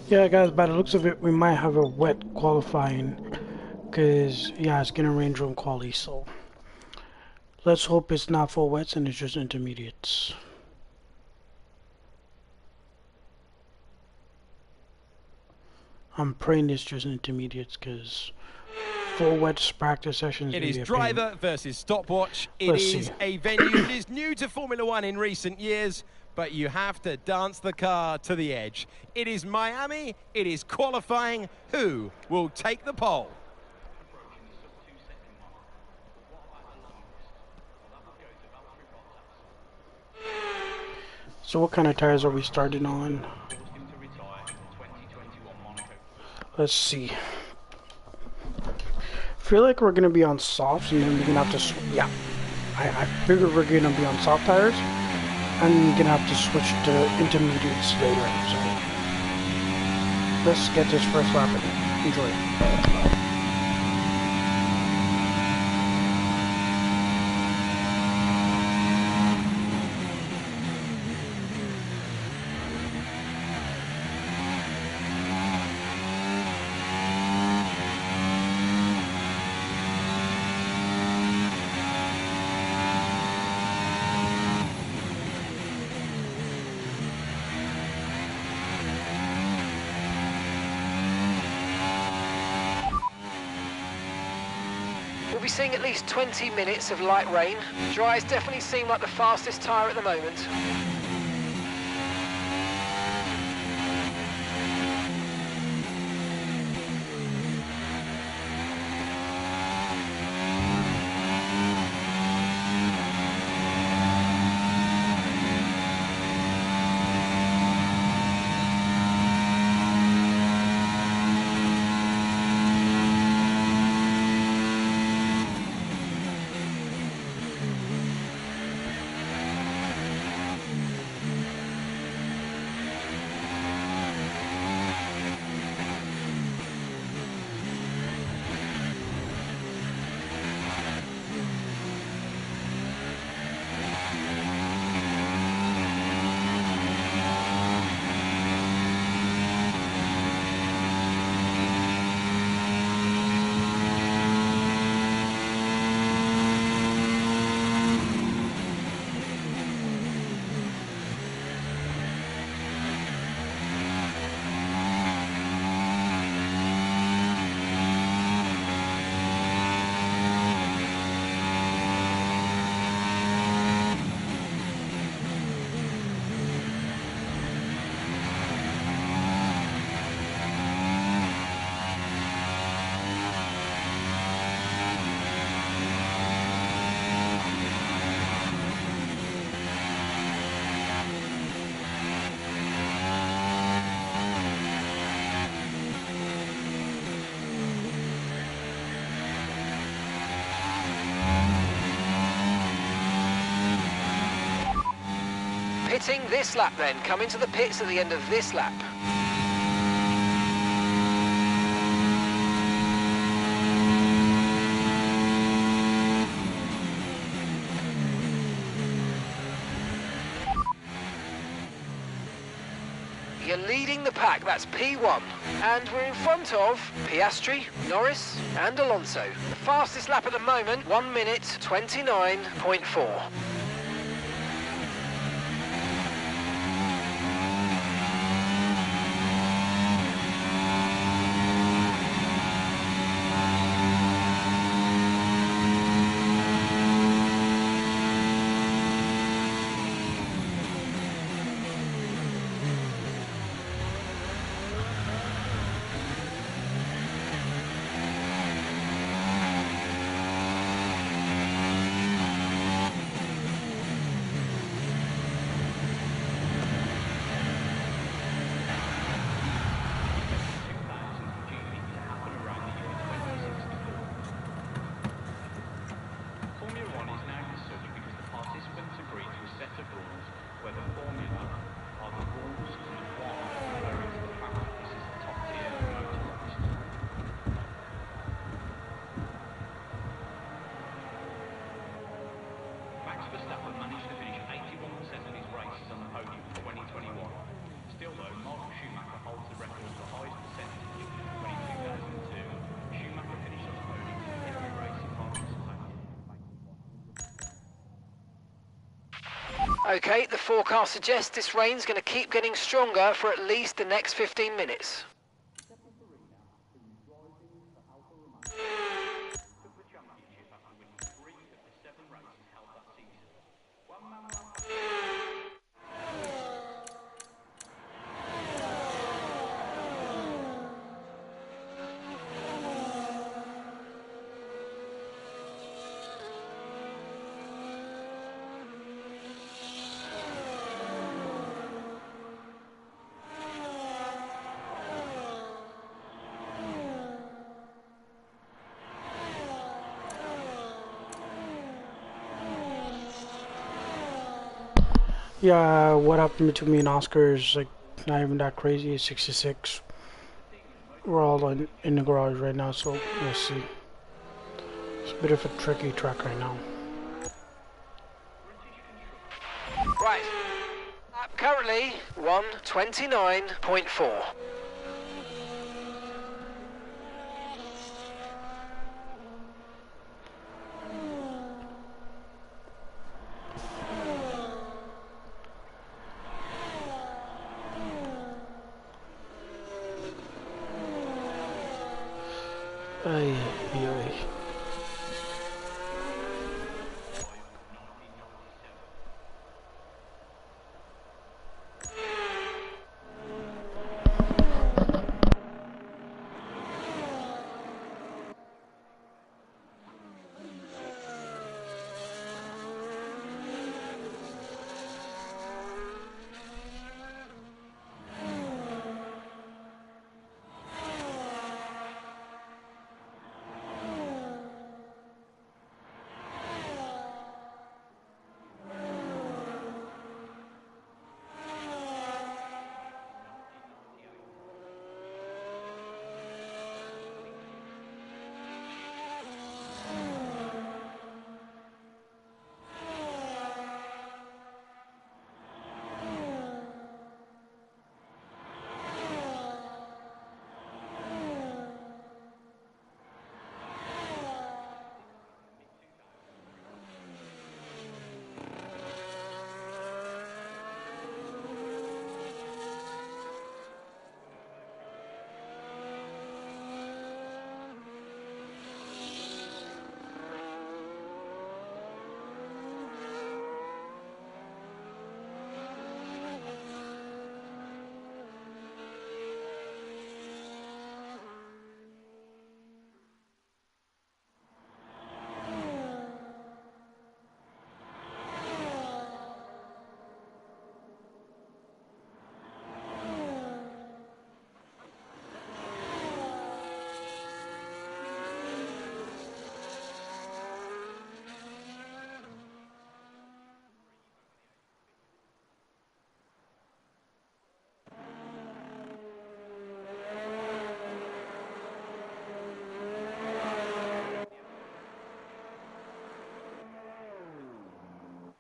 Yeah, guys, by the looks of it, we might have a wet qualifying. Because, yeah, it's gonna rain during quali, so let's hope it's not full wets and it's just intermediates. I'm praying it's just intermediates because full wet practice sessions. It is driver versus stopwatch. It Let's is see. a venue that is new to Formula One in recent years, but you have to dance the car to the edge. It is Miami. It is qualifying. Who will take the pole? So what kind of tires are we starting on? Let's see. I feel like we're gonna be on softs, and then we're gonna have to. Yeah, I figure we're gonna be on soft tires, and gonna have to switch to intermediates later. So let's get this first lap in. Enjoy. We'll be seeing at least 20 minutes of light rain. Dries definitely seem like the fastest tyre at the moment. Pitting this lap then, come into the pits at the end of this lap. You're leading the pack, that's P1. And we're in front of Piastri, Norris and Alonso. The fastest lap at the moment, 1 minute 29.4. Okay, the forecast suggests this rain's going to keep getting stronger for at least the next 15 minutes. Yeah, what happened between me and Oscar is like not even that crazy. It's 66. We're all in the garage right now, so we'll see. It's a bit of a tricky track right now. Right. Currently 1:29.4. Ay, ay, ay.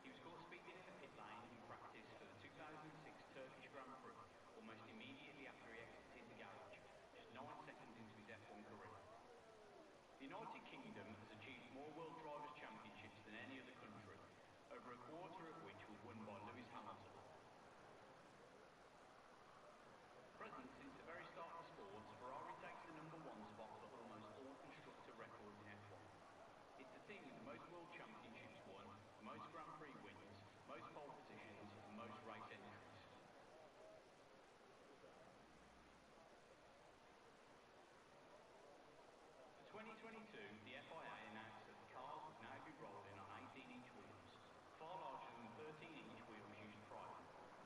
He was caught speeding in the pit lane in practice for the 2006 Turkish Grand Prix, almost immediately after he exited the garage, just 9 seconds into his F1 career. The United Kingdom has achieved more World Drivers' Championships than any other country, over a quarter of which were won by Lewis Hamilton. Present since the very start of the sport, Ferrari takes the #1 spot for almost all constructor records in F1. It's the team with the most World Championships won, the most Grand Prix wins, most pole positions, and most race entries. For 2022, the FIA announced that the cars would now be rolling on 18-inch wheels, far larger than the 13-inch wheels used prior.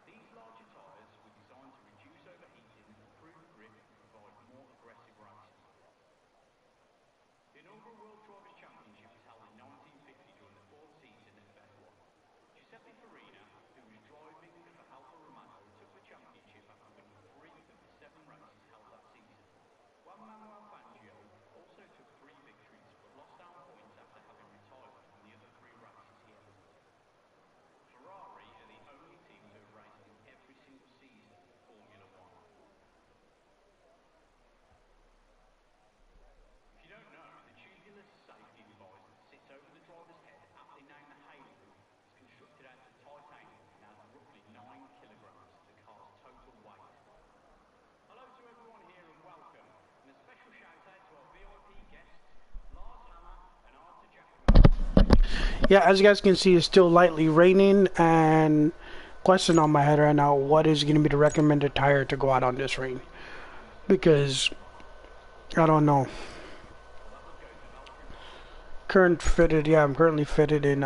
These larger tyres were designed to reduce overheating, improve grip, and provide more aggressive racing. The inaugural World Drivers' Championship was held in 1950 during the 4th season of F1. Giuseppe Farina, who was driving for Alfa Romeo, took the championship after winning 3 of the 7 races held that season. Juan Manuel Fangio also took 3 victories, but lost down points after having retired from the other 3 races he entered. Ferrari are the only team to have raced in every single season of Formula One. If you don't know, the tubular safety device that sits over the driver's head, aptly named the halo hoop, is constructed out of titanium and adds roughly 9 kilograms to the car's total weight. Hello to everyone here and welcome, and a special shout out to our VIP guests, Lars Hammer and Arthur Jackman. Yeah, as you guys can see, it's still lightly raining, and question on my head right now: what is going to be the recommended tire to go out on this rain? Because I don't know. I'm currently fitted in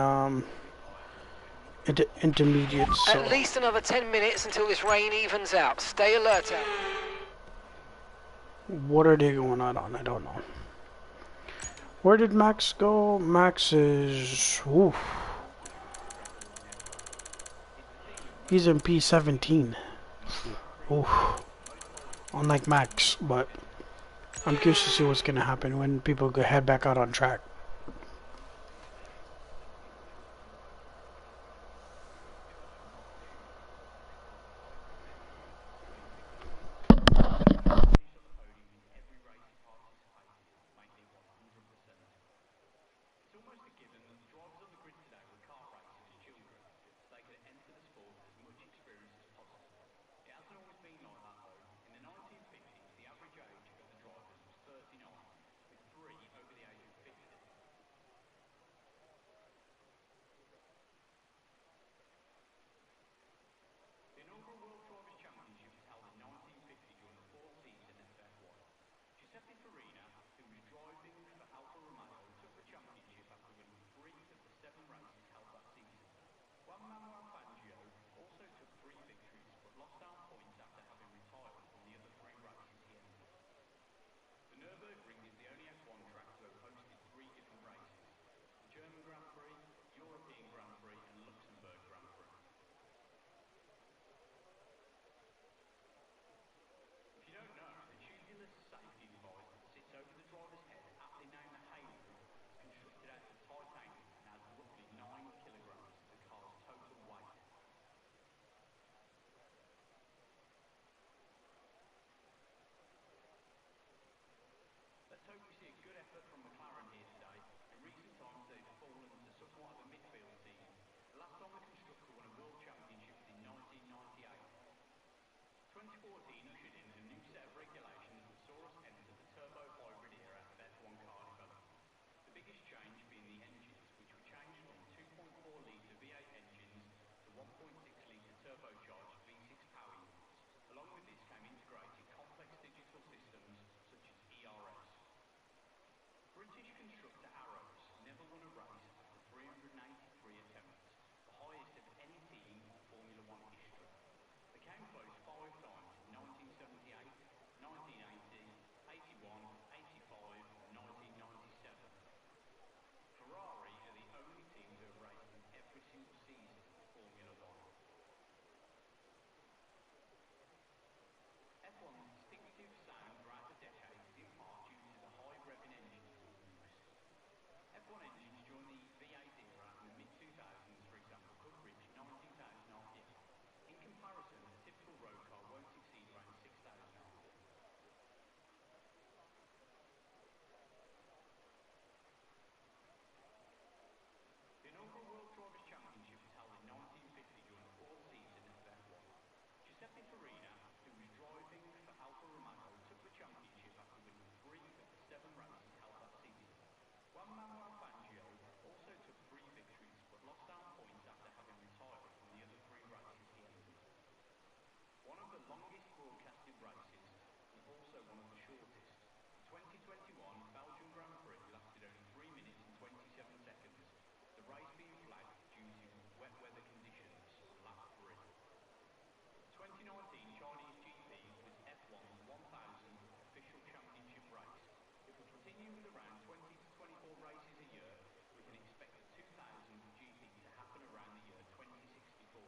intermediates. So. At least another 10 minutes until this rain evens out. Stay alert out. What are they going out on? I don't know. Where did Max go? Max is... Oof. He's in P17. Oof. Unlike Max, but I'm curious to see what's gonna happen when people go head back out on track. It's almost a given that the drivers on the grid today were kart racing as children, so they could enter the sport with as much experience as possible. It hasn't always been like that though. In the 1950s, the average age of the drivers was 39, with 3 over the age of 50. The inaugural World Drivers' Championship was held in 1950 during the 4th season of F1. Giuseppe Farina, who was driving for Alfa Romeo, took the championship after winning 3 of the 7 races held that season. Juan Manuel Fangio also took 3 victories, but lost out points after having retired from the other 3 races he entered. The Nürburgring is the only F1 track to have hosted 3 different races: the German Grand Prix, European Grand Prix and Luxembourg Grand Prix. If you don't know, the tubuless safety device that sits over the driver's head, aptly named the halo, is constructed out of titanium and adds roughly 9 kilograms to the car's total weight. Let's hope we see a good effort from McLaren here today. In recent times they've fallen to somewhat of a midfield team. The last time the constructor won a world championship was in 1998. 2014 ushered in a new set of regulations that saw us enter the turbo hybrid era of F1 car development. The biggest change being the engines, which were changed from 2.4-litre V8 engines to 1.6-litre turbocharged V6 power units. Along with this came integrated complex digital systems such as ERS. British constructor Arrows never won a race after 383 attempts, the highest of any team in Formula One history. They came close 5 times in 1978, 1980, 81, 85 and 1997. Ferrari are the only team to have raced in every single season of Formula One. F1's distinctive sound throughout the decades is in part due to the high revving engines that were used. F1 engines during the V8 era in the mid-2000s, for example, could reach 19,000 RPM. In comparison, a typical road car won't exceed around 6,000 RPM. The inaugural World Drivers' Championship was held in 1950 during the 4th season of F1. Giuseppe Farina, who was driving for Alfa Romeo, took the championship after winning 3 of the 7 races held that season. Juan Manuel Fangio also took 3 victories, but lost out points after having retired from the other 3 races he entered. One of the longest broadcasted races and also one of the shortest. The 2021 Belgian Grand Prix lasted only 3 minutes and 27 seconds, the race being flagged due to wet weather conditions on lap 3. The 2019 Chinese GP was F1's 1000th official championship race. If we continue with around 20 to 24 races a year, we can expect the 2000th GP to happen around the year 2064.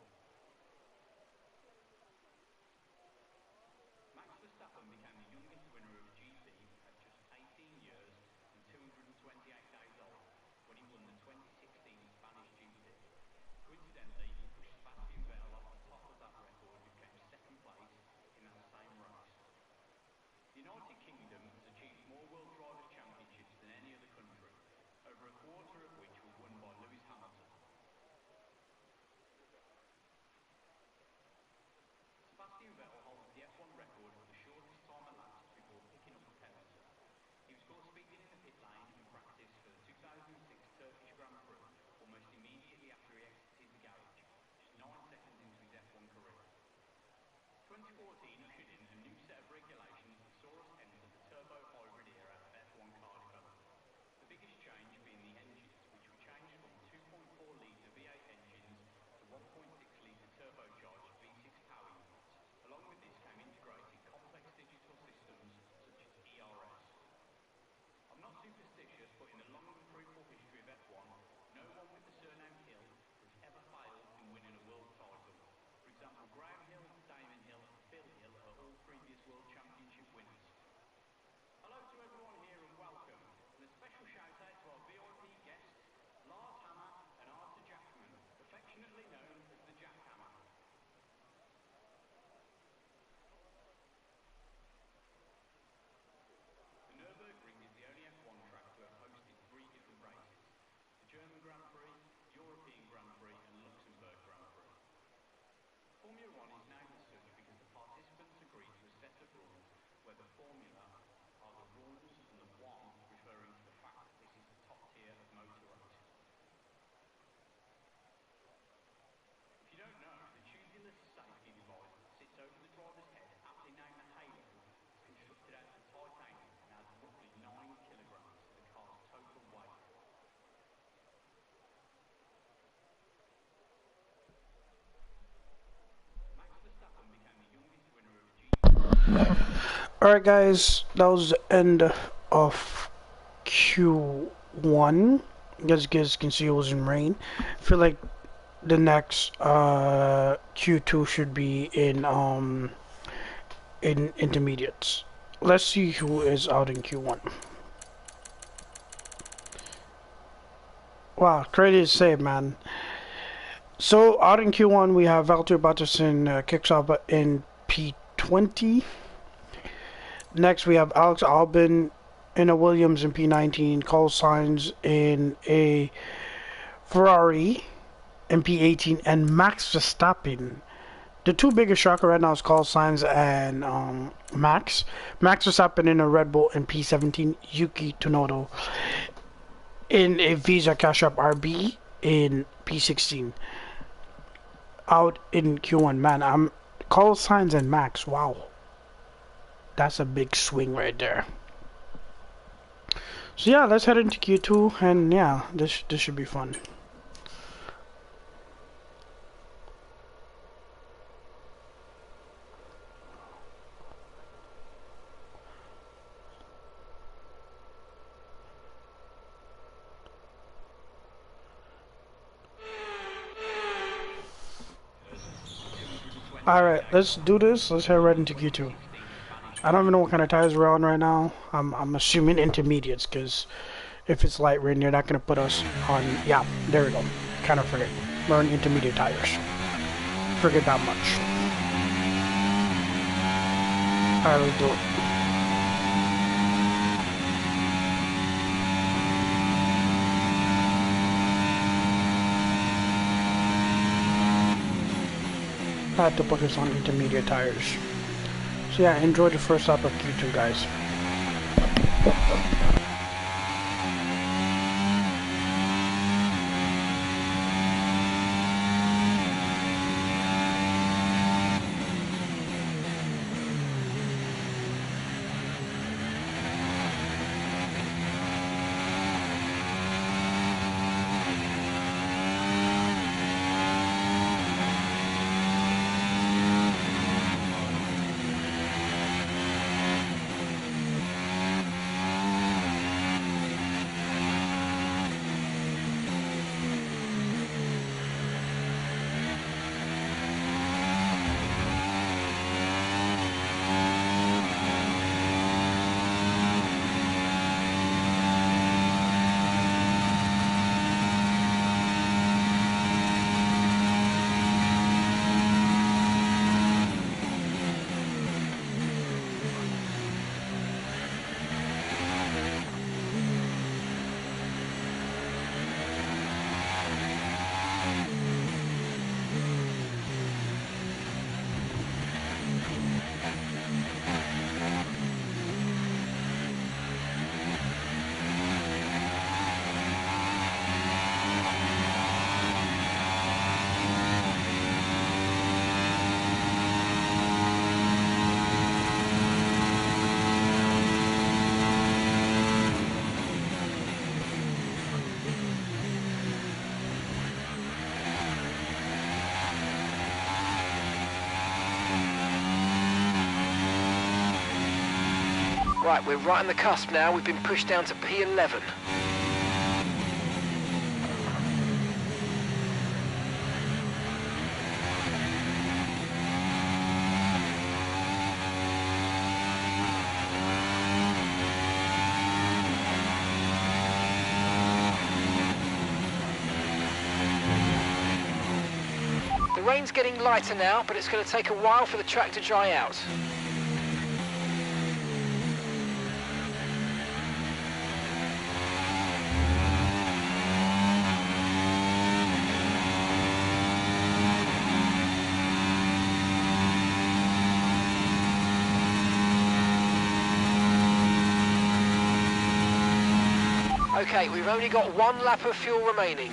Max Verstappen became the youngest winner of a GP at just 18 years and 228 days old when he won the 2016 Spanish GP. Coincidentally, he pushed Sebastian Vettel off the top of that record, who came second place in that same race. The United Kingdom has achieved more World Drivers' Championships than any other country, over a quarter of which were won by Lewis Hamilton. Sebastian Vettel holds the F1 record for the shortest time elapsed before picking up a penalty. He was caught speeding in the pit lane in practice for the 2006 Turkish Grand Prix almost immediately after he exited the garage, just 9 seconds into his F1 career. 2014 ushered in a new set of regulations that saw us enter the turbo hybrid era of F1 car development. The biggest change being the engines, which were changed from 2.4-litre V8 engines to 1.6-litre turbocharged V6 power units. Along with this came integrated complex digital systems such as ERS. I'm not superstitious, but in the long and fruitful history of F1, no one with the surname Hill has ever failed in winning a world title. For Alright guys, that was the end of Q1. As you guys can see, it was in rain. I feel like the next Q2 should be in intermediates. Let's see who is out in Q1. Wow, crazy to say, man. So out in Q1 we have Valtteri Bottas kicks off in P20. Next we have Alex Albon in a Williams in P19, Carlos Sainz in a Ferrari in P18, and Max Verstappen. The two biggest shocker right now is Carlos Sainz and Max Verstappen in a Red Bull in P17, Yuki Tsunoda in a Visa Cash App RB in P16. Out in Q1, man. Carlos Sainz and Max. Wow, that's a big swing right there. So yeah, let's head into Q2, and yeah, this should be fun. Alright, let's do this. Let's head right into Q2. I don't even know what kind of tires we're on right now. I'm assuming intermediates, because if it's light rain, they're not going to put us on... Yeah, there we go. Kind of forget. We're on intermediate tires. Forget that much. Alright, let's do it. I had to put this on intermediate tires. So yeah, enjoy the first lap of Q2, guys. Right, we're right on the cusp now. We've been pushed down to P11. The rain's getting lighter now, but it's going to take a while for the track to dry out. Okay, we've only got one lap of fuel remaining.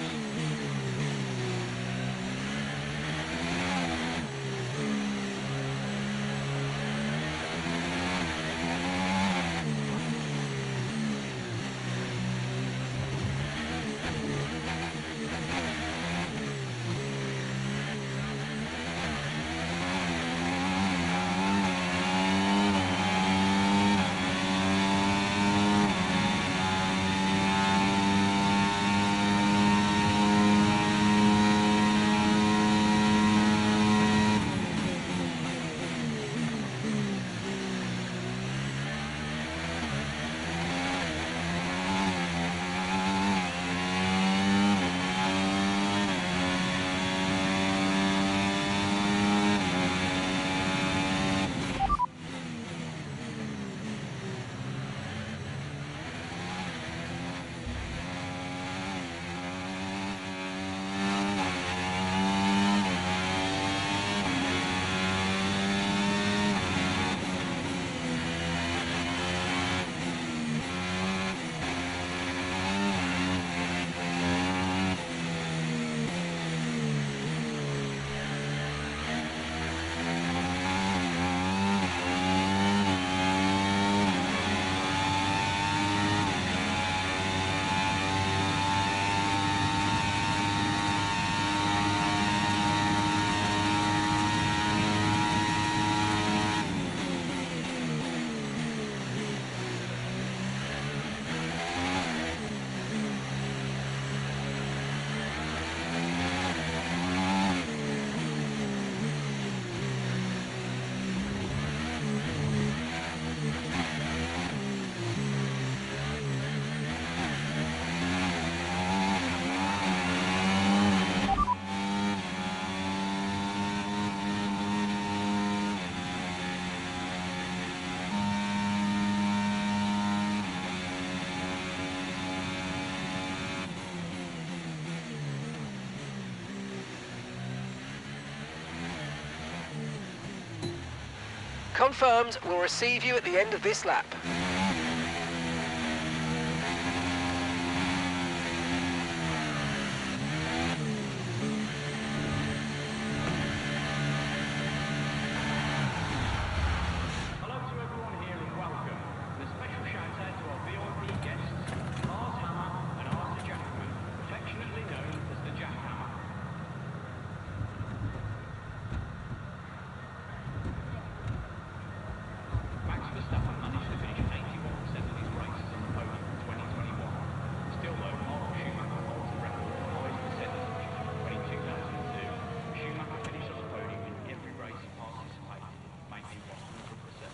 Confirmed. We'll receive you at the end of this lap. Hello to everyone here and welcome. And a special shout out to our VIP guests, Lars Hammer and Arthur Jackman, affectionately known as the Jackhammer. Max Verstappen managed to finish 81% of his races on the podium in 2021. Still though, Michael Schumacher holds the record for the highest percentage when in 2002, Schumacher finished on the podium in every race he participated, making 100%.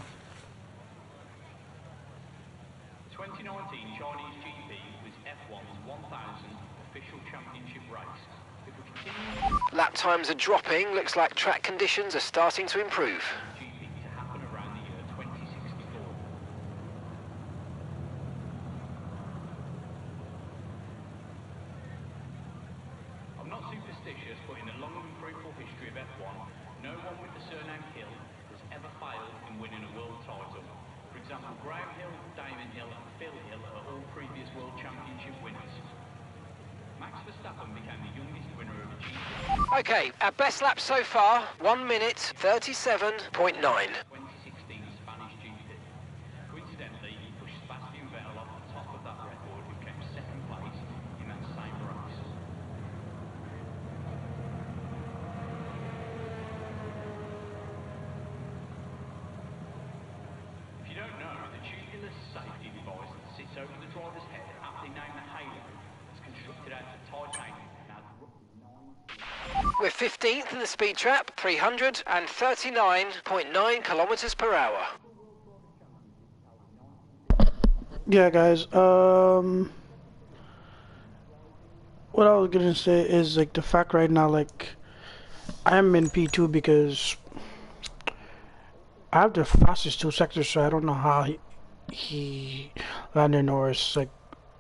The 2019 Chinese GP was F1's 1000th official championship race. If we continue Lap times are dropping. Looks like track conditions are starting to improve. GP to happen around the year 2064. I'm not superstitious, but in the long and fruitful history of F1, no one with the surname Hill has ever failed in winning a world title. For example, Graham Hill, Damon Hill and Phil Hill are all previous world championship winners. Max Verstappen became the youngest winner of a GP. Okay, our best lap so far, 1 minute 37.9. 2016 Spanish GP. Coincidentally, he pushed Sebastian Vettel off the top of that record, who came second place in that same race. If you don't know, the tubular safety device that sits over the driver's head, aptly named the halo, is constructed out of titanium and has roughly 9. We're 15th in the speed trap, 339.9 kilometers per hour. Yeah, guys. What I was gonna say is like the fact right now, like I'm in P2 because I have the fastest 2 sectors, so I don't know how he Lando Norris like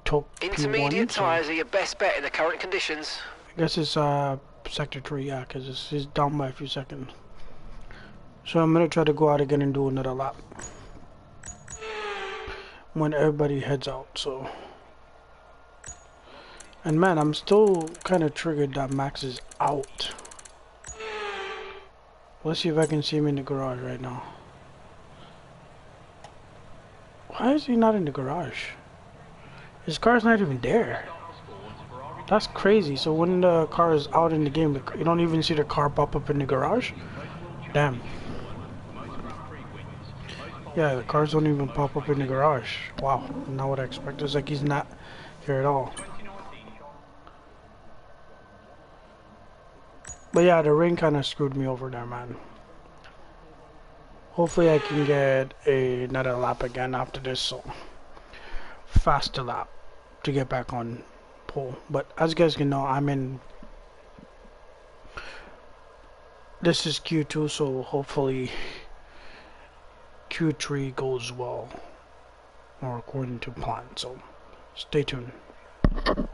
took Intermediate P1. So tyres are your best bet in the current conditions. I guess it's sector 3, yeah, because it's down by a few seconds. So I'm gonna try to go out again and do another lap when everybody heads out. So, and man, I'm still kind of triggered that Max is out. Let's see if I can see him in the garage right now. Why is he not in the garage? His car's not even there. That's crazy. So when the car is out in the game, you don't even see the car pop up in the garage? Damn. Yeah, the cars don't even pop up in the garage. Wow, not what I expected. It's like he's not here at all. But yeah, the rain kind of screwed me over there, man. Hopefully I can get another lap again after this, so faster lap to get back on pole. But as you guys can know, this is Q2, so hopefully Q3 goes well, or according to plan. So stay tuned. The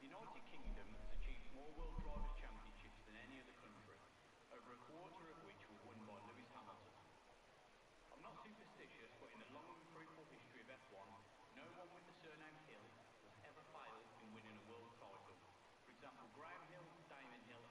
United Kingdom has achieved more World Drivers' Championships than any other country, over a quarter of which were won by Lewis Hamilton. I'm not superstitious, but in the long and fruitful history of F1, no one with the surname Hill has ever failed in winning a world title. For example, Graham Hill, Damon Hill,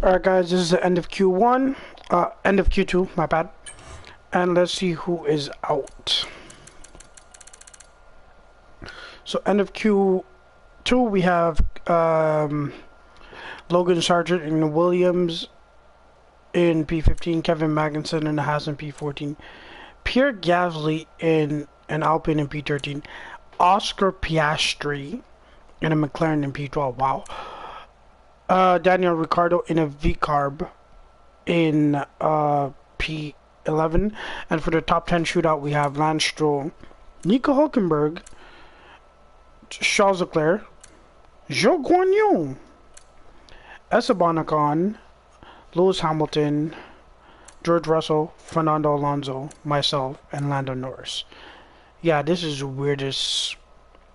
Alright guys, this is the end of Q1, end of Q2, my bad. And let's see who is out. So end of Q2 we have Logan Sargent in Williams in P15, Kevin Magnussen in the Haas in P14, Pierre Gasly in an Alpine in P13, Oscar Piastri in a McLaren in P12. Wow. Daniel Ricciardo in a V-Carb in P11. And for the top 10 shootout, we have Lance Stroll, Nico Hulkenberg, Charles Leclerc, Zhou Guanyu, Esteban Ocon, Lewis Hamilton, George Russell, Fernando Alonso, myself, and Lando Norris. Yeah, this is the weirdest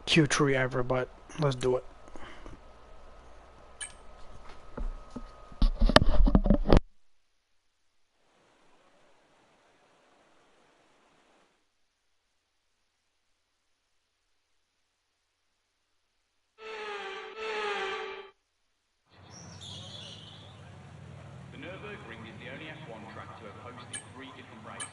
Q3 ever, but let's do it. The Nürburgring is the only F1 track to have hosted 3 different races.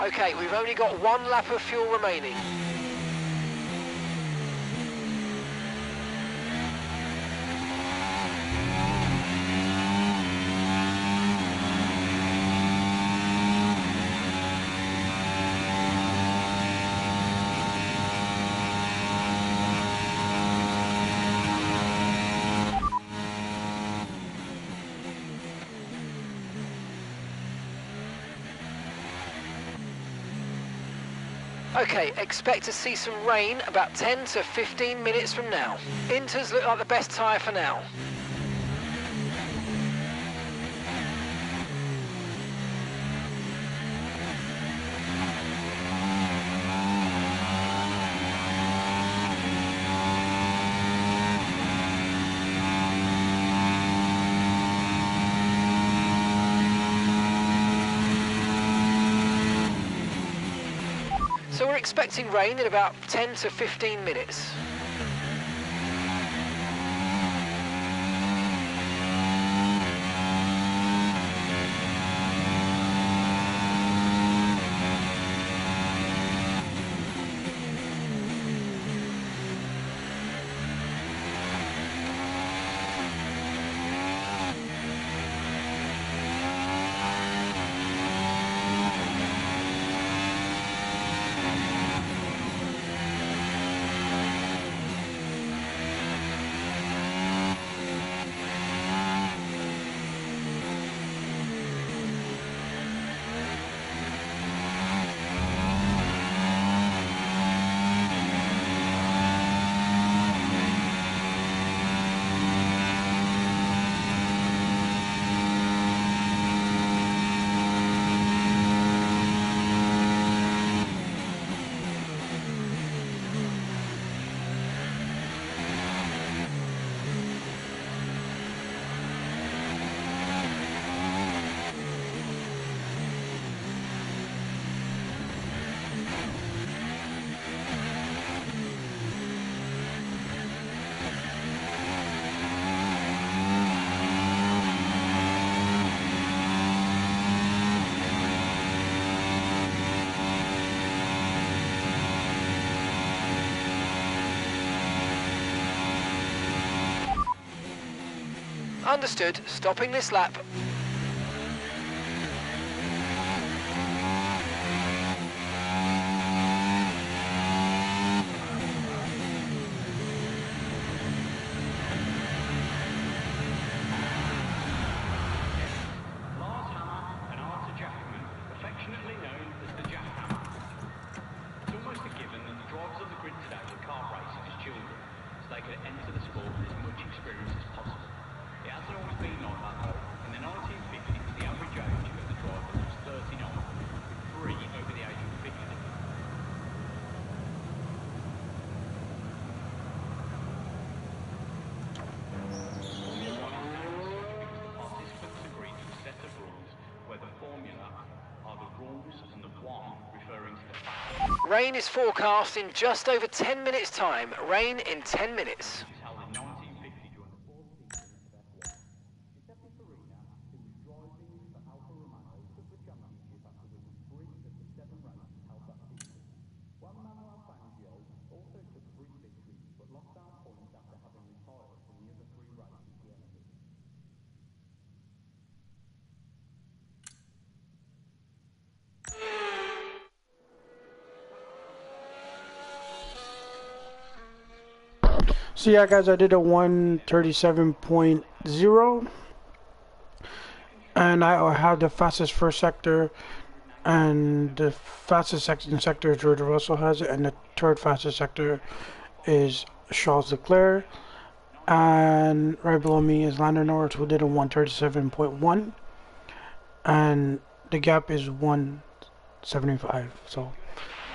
Okay, we've only got 1 lap of fuel remaining. Okay, expect to see some rain about 10 to 15 minutes from now. Inters look like the best tyre for now. So we're expecting rain in about 10 to 15 minutes. Understood. Stopping this lap. Lars Hammer and Arthur Jackman, affectionately known as the Jack Hammer. It's almost a given that the drivers on the grid today were kart racing as children, so they could enter the sport with as much experience as possible. It hasn't always been like that though. In the 1950s, the average age of the drivers was 39, with 3 over the age of 50. Participants agreed to a set of rules where the formula are the rules and the one referring to the fact Rain is forecast in just over 10 minutes time. Rain in 10 minutes. is held in 1950 during the fourth season of F1. Giuseppe Farina, who was driving for Alfa Romeo, took the championship after winning 3 of the 7 races held that season. Juan Manuel Fangio also took 3 victories but lost out points after having retired from the other 3 races he entered. So yeah, guys, I did a 1:37.0, and I had the fastest first sector, and the fastest second sector George Russell has it, and the third fastest sector is Charles Leclerc, and right below me is Lando Norris, who did a 1:37.1, and the gap is 1:75. So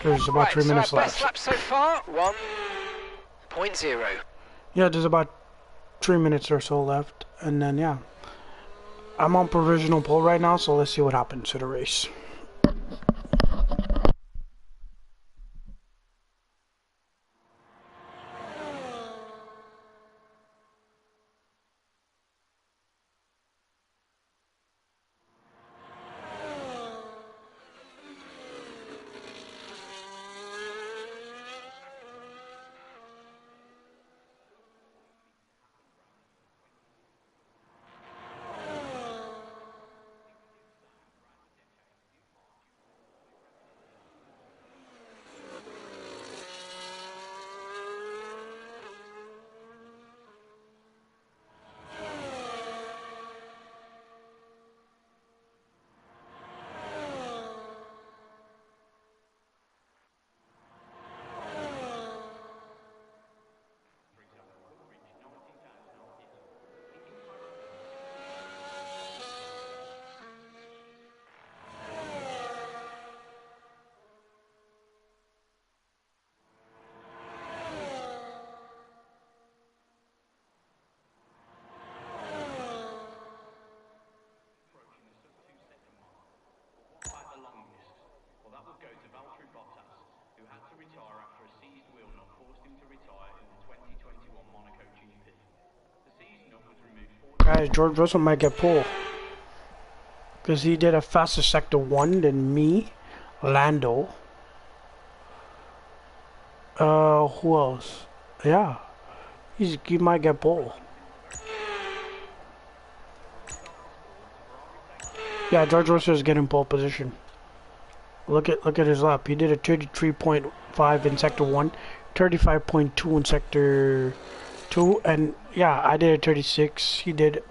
there's about 3 minutes so our best left. lap so far, 1.0. Yeah, there's about 3 minutes or so left, and then yeah, I'm on provisional pole right now, so let's see what happens to the race. Guys, George Russell might get pulled. Because he did a faster sector 1 than me, Lando. Who else? Yeah. He might get pulled. Yeah, George Russell is getting pole position. Look at his lap. He did a 33.5 in sector 1, 35.2 in sector 2, and yeah, I did a 36. I did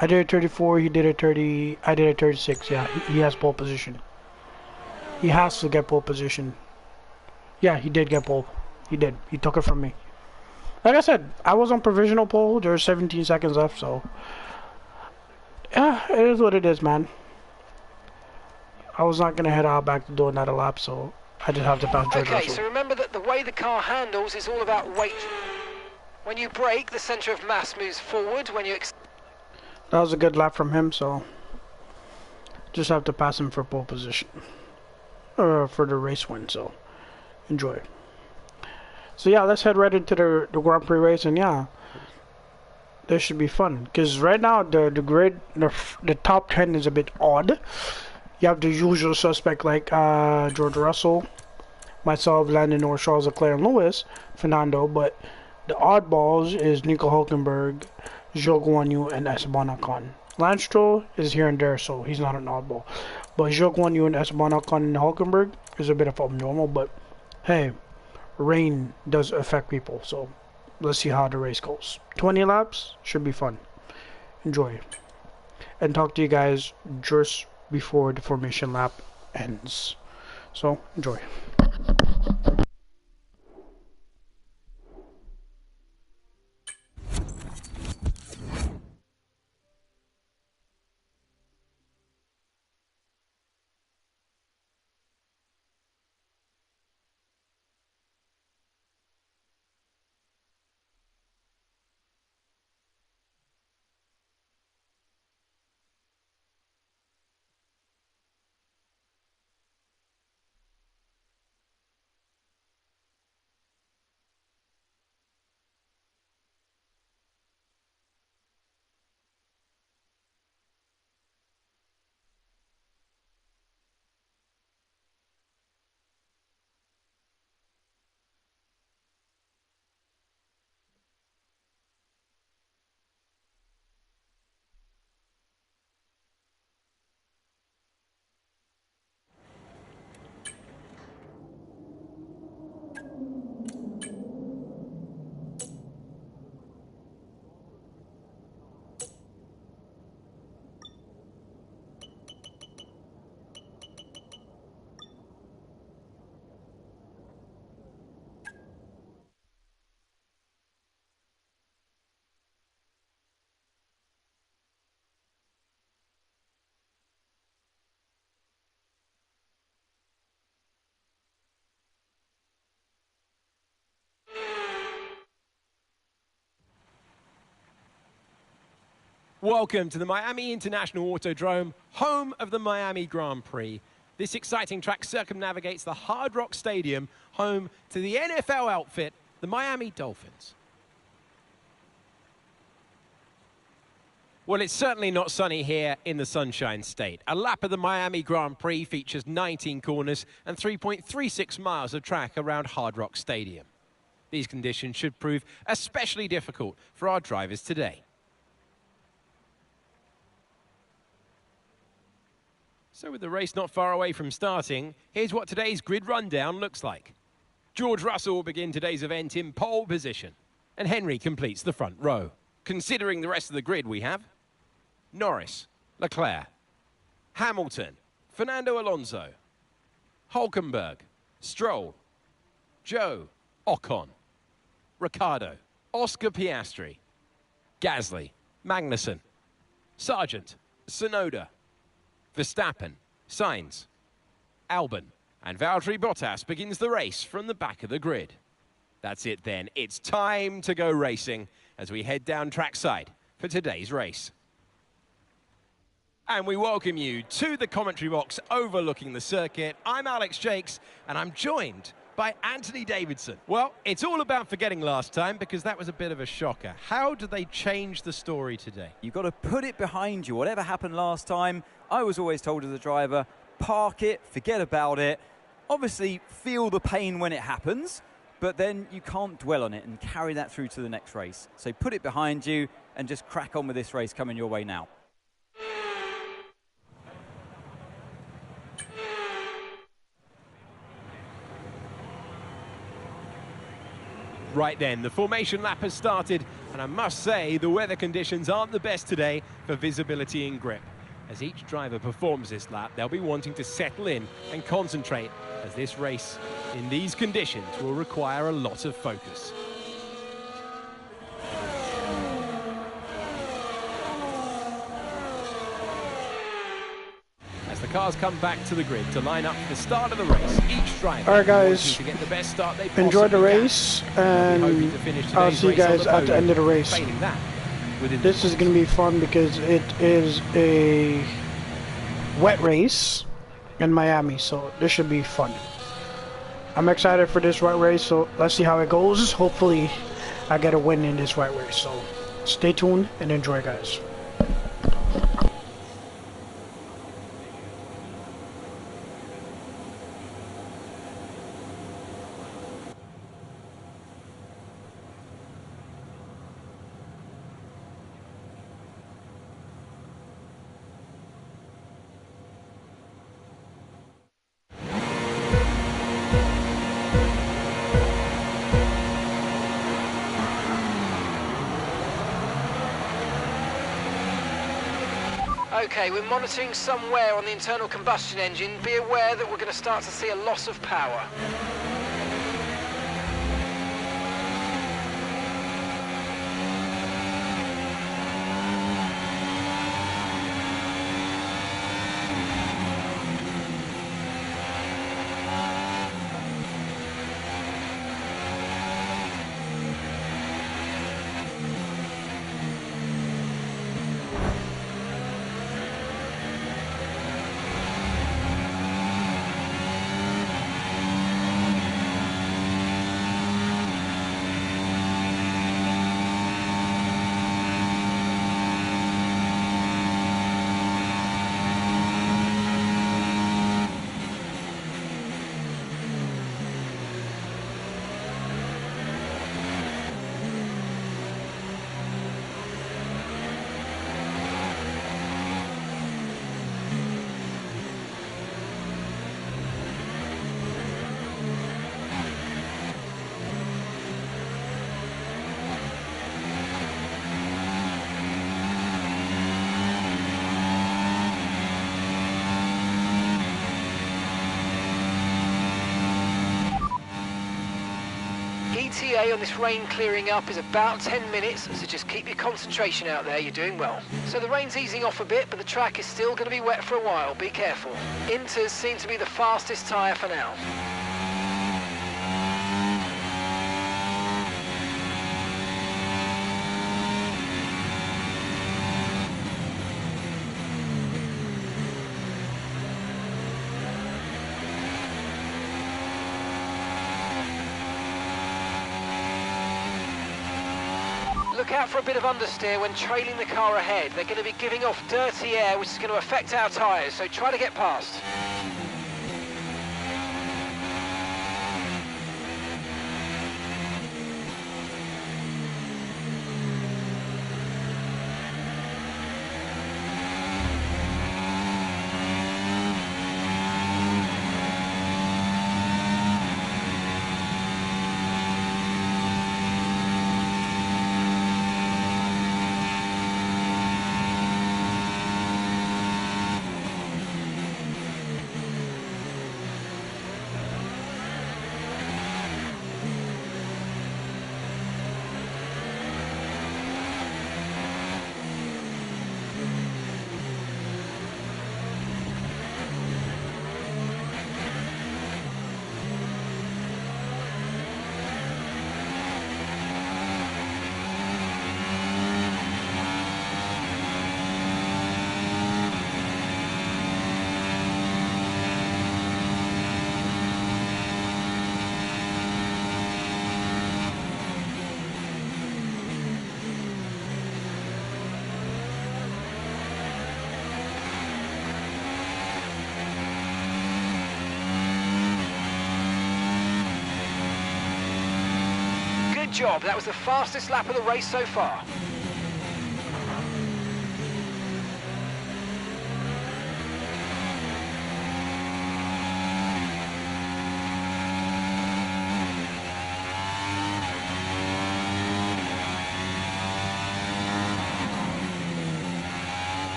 a 34, he did a 30, I did a 36. Yeah, he has pole position. He has to get pole position. Yeah, he did get pole. He did. He took it from me. Like I said, I was on provisional pole. There's 17 seconds left, so yeah, it is what it is, man. I was not gonna head out back to do another lap, so I just have to pass George Russell. Okay, so remember that the way the car handles is all about weight. When you brake, the centre of mass moves forward. When you That was a good lap from him, so just have to pass him for pole position. For the race win, so enjoy. So yeah, let's head right into the Grand Prix race, and yeah, this should be fun. Because right now, the grid, the top 10 is a bit odd. You have the usual suspect like George Russell, myself, Landon Norris, Charles Leclerc, and Lewis, Fernando, but the oddballs is Nico Hulkenberg, Zhou Guanyu, and Esteban Ocon. Lance Stroll is here and there, so he's not an oddball. But Zhou Guanyu and Esteban Ocon and Hulkenberg is a bit of abnormal, but hey, rain does affect people, so let's see how the race goes. 20 laps should be fun. Enjoy. And talk to you guys just before the formation lap ends. So, enjoy. Welcome to the Miami International Autodrome, home of the Miami Grand Prix. This exciting track circumnavigates the Hard Rock Stadium, home to the NFL outfit, the Miami Dolphins. Well, it's certainly not sunny here in the Sunshine State. A lap of the Miami Grand Prix features 19 corners and 3.36 miles of track around Hard Rock Stadium. These conditions should prove especially difficult for our drivers today. So with the race not far away from starting, here's what today's grid rundown looks like. George Russell will begin today's event in pole position, and Henry completes the front row. Considering the rest of the grid, we have Norris, Leclerc, Hamilton, Fernando Alonso, Hulkenberg, Stroll, Zhou, Ocon, Ricciardo, Oscar Piastri, Gasly, Magnussen, Sargent, Tsunoda, Verstappen, Sainz, Albon, and Valtteri Bottas begins the race from the back of the grid. That's it then. It's time to go racing as we head down trackside for today's race. And we welcome you to the commentary box overlooking the circuit. I'm Ep.6, and I'm joined by Anthony Davidson. Well, it's all about forgetting last time because that was a bit of a shocker. How do they change the story today? You've got to put it behind you. Whatever happened last time, I was always told as a driver, park it, forget about it. Obviously, feel the pain when it happens, but then you can't dwell on it and carry that through to the next race. So put it behind you and just crack on with this race coming your way now. Right then, the formation lap has started, and I must say the weather conditions aren't the best today for visibility and grip. As each driver performs this lap, they'll be wanting to settle in and concentrate, as this race in these conditions will require a lot of focus. As the cars come back to the grid to line up for the start of the race, each driver All right, guys, to get the best start they enjoy the possibly can. race, and They'll be hoping to finish I'll today's see you race on guys the at the end of the podium. race. Failing that, within This is going to be fun because it is a wet race in Miami, so this should be fun. I'm excited for this wet race, so let's see how it goes. Hopefully I get a win in this wet race, so stay tuned and enjoy, guys. Okay, we're monitoring some wear on the internal combustion engine. Be aware that we're going to start to see a loss of power. ETA on this rain clearing up is about 10 minutes, so just keep your concentration out there, you're doing well. So the rain's easing off a bit, but the track is still going to be wet for a while, be careful. Inters seem to be the fastest tyre for now. Look out for a bit of understeer when trailing the car ahead. They're going to be giving off dirty air, which is going to affect our tyres, so try to get past. job. That was the fastest lap of the race so far.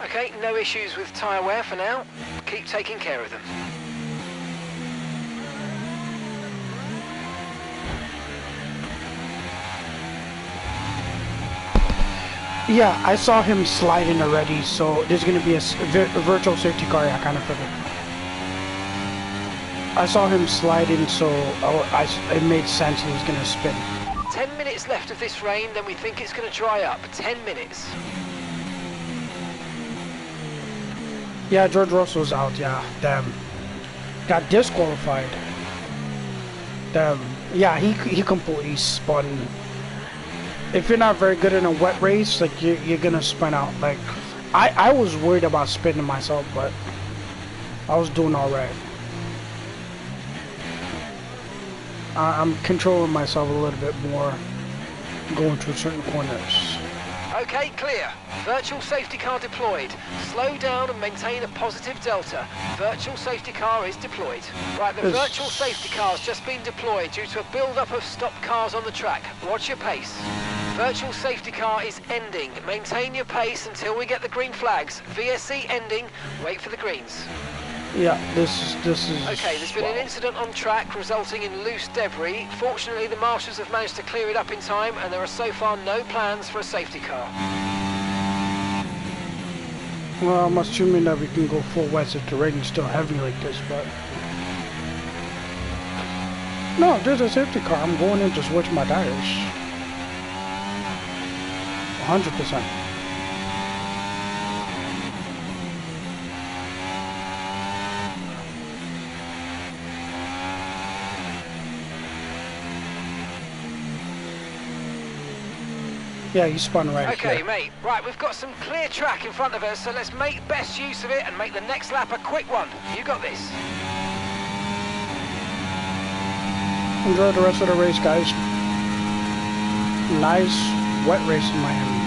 Okay, no issues with tyre wear for now. Keep taking care of them. Yeah, I saw him sliding already, so there's going to be a virtual safety car. Yeah, I kind of figured. I saw him sliding, so it made sense he was going to spin. 10 minutes left of this rain, then we think it's going to dry up. 10 minutes. Yeah, George Russell's out, yeah. Damn. Got disqualified. Damn. Yeah, he completely spun. If you're not very good in a wet race, like, you're gonna spin out. Like, I was worried about spinning myself, but I was doing alright. I'm controlling myself a little bit more going through certain corners. Okay, clear. Virtual safety car deployed. Slow down and maintain a positive delta. Virtual safety car is deployed. Right, the virtual safety car's just been deployed due to a build-up of stopped cars on the track. Watch your pace. Virtual safety car is ending. Maintain your pace until we get the green flags. VSC ending. Wait for the greens. Yeah, this is... Okay, there's been an incident on track resulting in loose debris. Fortunately, the marshals have managed to clear it up in time, and there are so far no plans for a safety car. Well, I'm assuming that we can go full west if the rain is still heavy like this, but... No, if there's a safety car, I'm going in to switch my tires. 100%. Yeah, you spun right Okay, here. mate. Right, we've got some clear track in front of us, so let's make best use of it and make the next lap a quick one. You got this. Enjoy the rest of the race, guys. Nice wet race in Miami.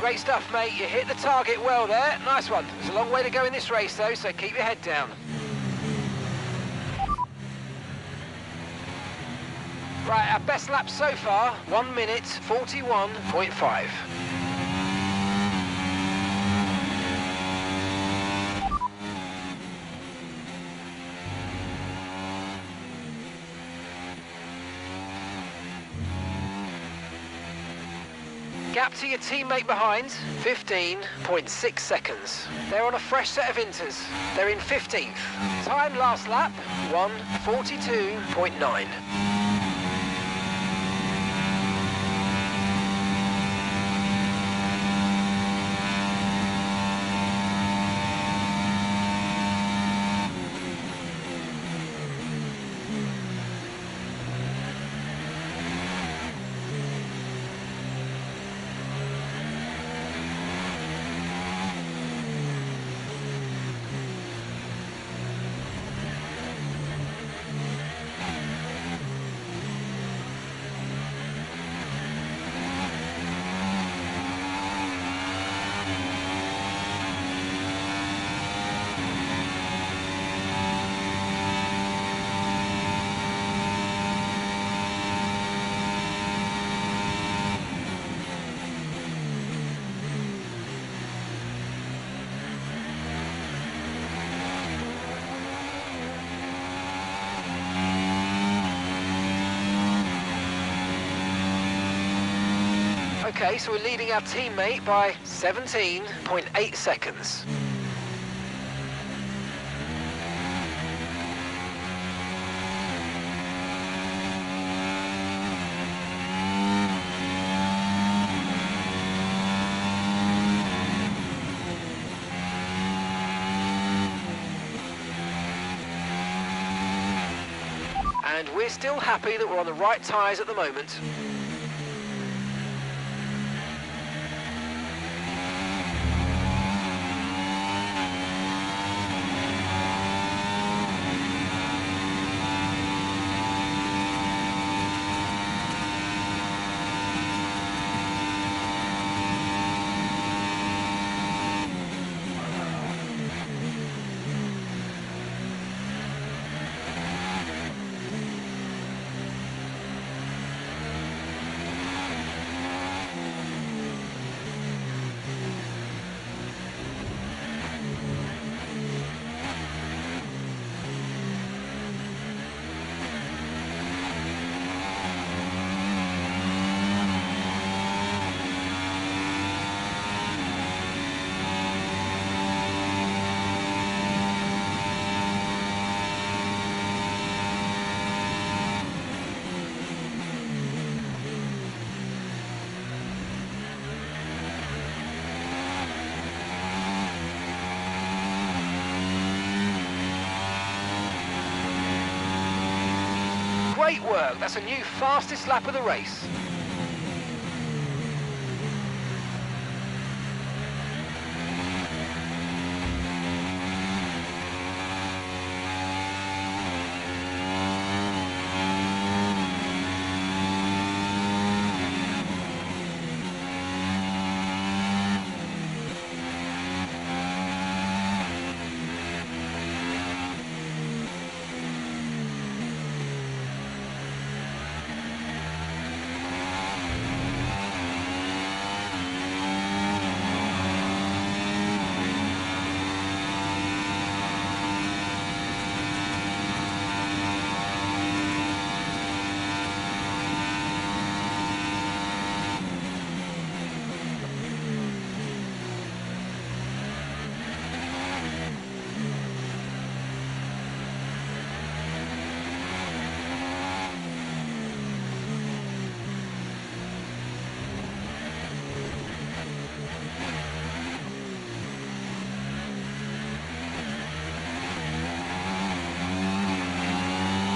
Great stuff, mate. You hit the target well there. Nice one. There's a long way to go in this race, though, so keep your head down. Right, our best lap so far, 1 minute 41.5. Gap to your teammate behind, 15.6 seconds. They're on a fresh set of inters. They're in 15th. Time last lap, 1:42.9. Okay, so we're leading our teammate by 17.8 seconds. And we're still happy that we're on the right tyres at the moment. Great work, that's a new fastest lap of the race.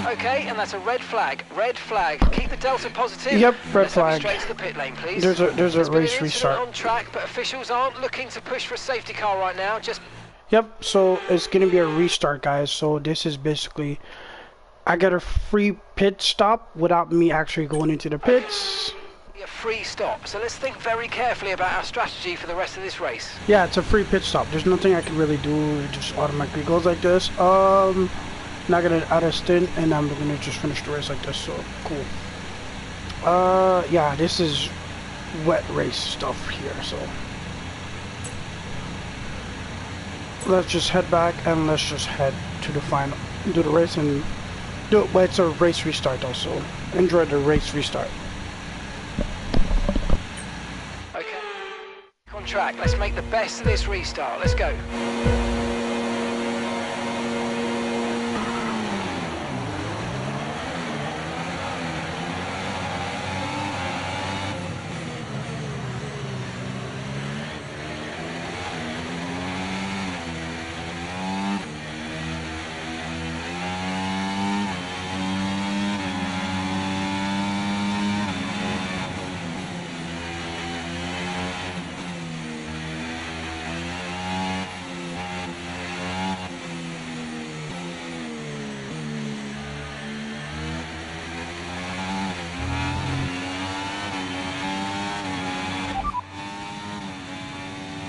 Okay, and that's a red flag. Red flag. Keep the delta positive. Yep, red Let's have you flag. straight to the pit lane, please. There's a There's been race an incident restart. on track, but officials aren't looking to push for a safety car right now. Just Yep, so it's gonna be a restart, guys. So this is basically, I get a free pit stop without me actually going into the pits. a free stop. So let's think very carefully about our strategy for the rest of this race. Yeah, it's a free pit stop. There's nothing I can really do. It just automatically goes like this. Not gonna add a stint, and I'm gonna just finish the race like this. So cool. Yeah, this is wet race stuff here. So let's just head back and let's just head to the final, do the race and do it. Well, it's a race restart also. Enjoy the race restart. Okay. On track. Let's make the best of this restart. Let's go.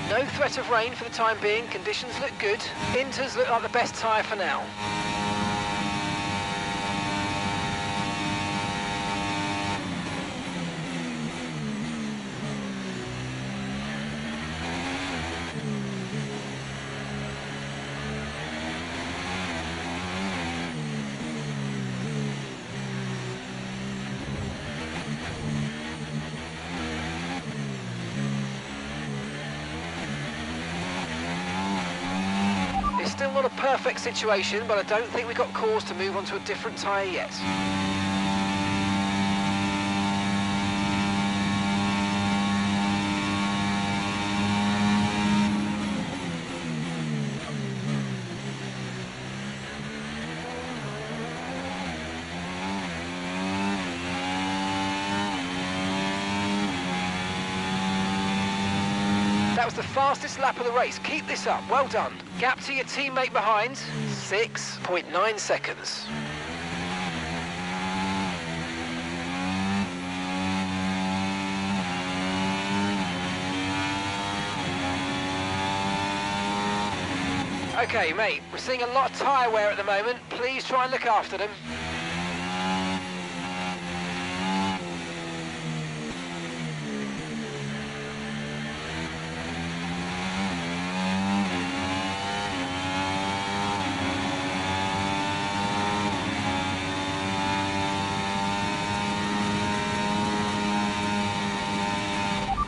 No threat of rain for the time being. Conditions look good. Inters look like the best tyre for now. Still not a perfect situation, but I don't think we've got cause to move on to a different tyre yet. That was the fastest lap of the race. Keep this up. Well done. Gap to your teammate behind, 6.9 seconds. Okay, mate, we're seeing a lot of tyre wear at the moment. Please try and look after them.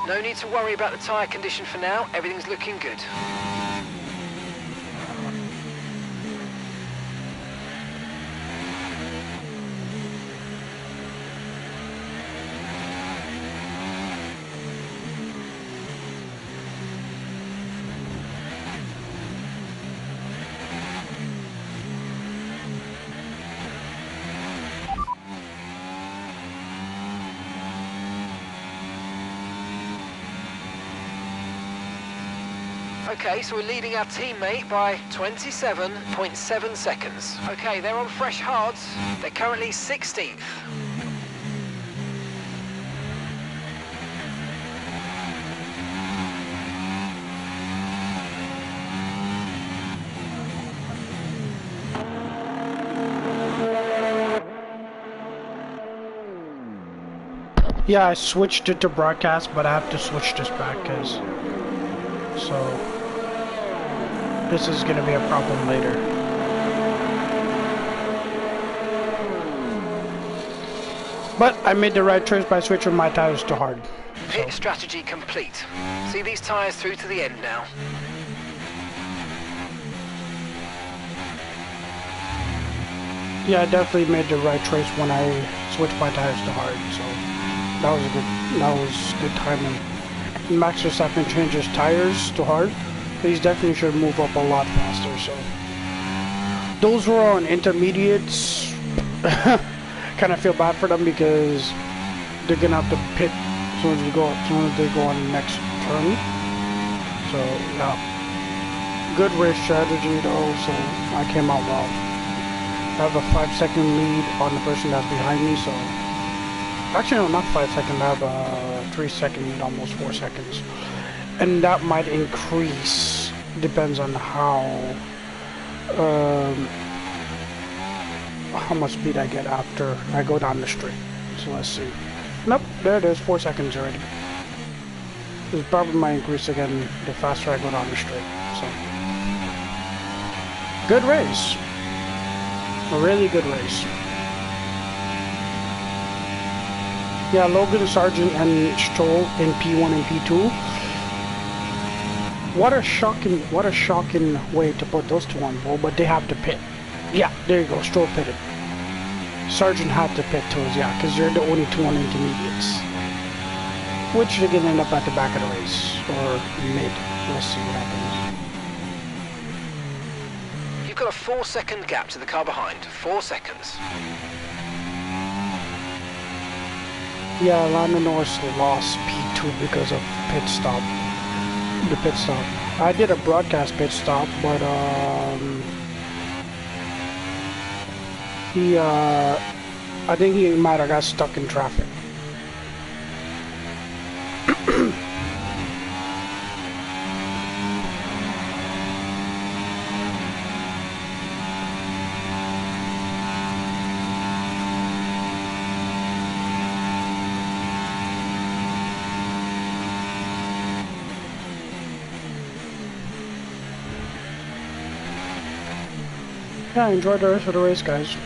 No need to worry about the tyre condition for now. Everything's looking good. Okay, so we're leading our teammate by 27.7 seconds. Okay, they're on fresh hards. They're currently 16th. Yeah, I switched it to broadcast, but I have to switch this back because this is going to be a problem later. But I made the right choice by switching my tires to hard. Pit strategy complete. See these tyres through to the end now. Yeah, I definitely made the right choice when I switched my tires to hard, so that was good timing. Max Verstappen changed his tires to hard. These definitely should move up a lot faster, so those who are on intermediates kind of feel bad for them because they're gonna have to pit as soon as they go on the next turn. So yeah, good race strategy though, so I came out well. I have a 5-second lead on the person that's behind me, so actually no, not 5 seconds, I have a 3-second lead, almost 4 seconds. And that might increase, depends on how much speed I get after I go down the straight. So let's see. Nope, there it is, 4 seconds already. This probably might increase again the faster I go down the straight. So good race. A really good race. Yeah, Logan, Sargent, and Stroll in P1 and P2. What a shocking way to put those two on pole, but they have to pit. Yeah, there you go, Stroll pitted. Sargent had to pit too, yeah, because they're the only two on intermediates. Which they're gonna end up at the back of the race, or mid. Let's see what happens. You've got a 4-second gap to the car behind. 4 seconds. Yeah, Lando Norris lost P2 because of pit stop. The pit stop. I did a broadcast pit stop, but I think he might have got stuck in traffic. Yeah, enjoy the rest of the race, guys.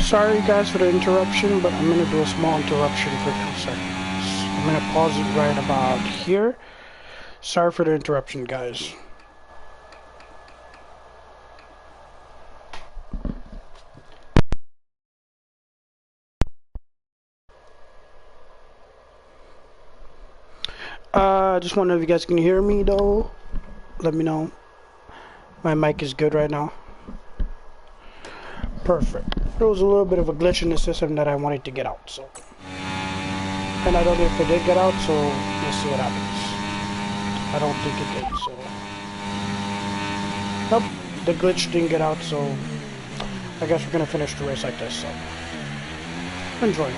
Sorry guys for the interruption, but I'm gonna do a small interruption for 2 seconds. I'm gonna pause it right about here. Sorry for the interruption, guys. I just wonder if you guys can hear me though. Let me know. My mic is good right now. Perfect. There was a little bit of a glitch in the system that I wanted to get out, so. And I don't know if it did get out, so we'll see what happens. I don't think it did, so. Nope, the glitch didn't get out, so I guess we're gonna finish the race like this, so. Enjoy.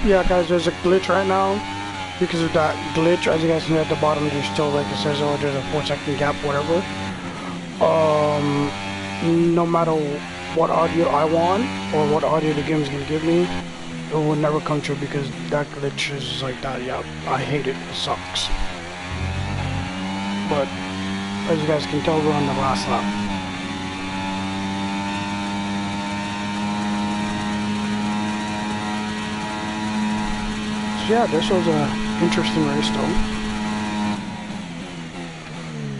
Yeah, guys, there's a glitch right now. Because of that glitch, as you guys see at the bottom, there's still, like, it says, oh, there's a 4-second gap, whatever. No matter what audio I want, or what audio the game is going to give me, it will never come true because that glitch is like that. Yeah, I hate it. It sucks. But, as you guys can tell, we're on the last lap. So yeah, this was a interesting race though.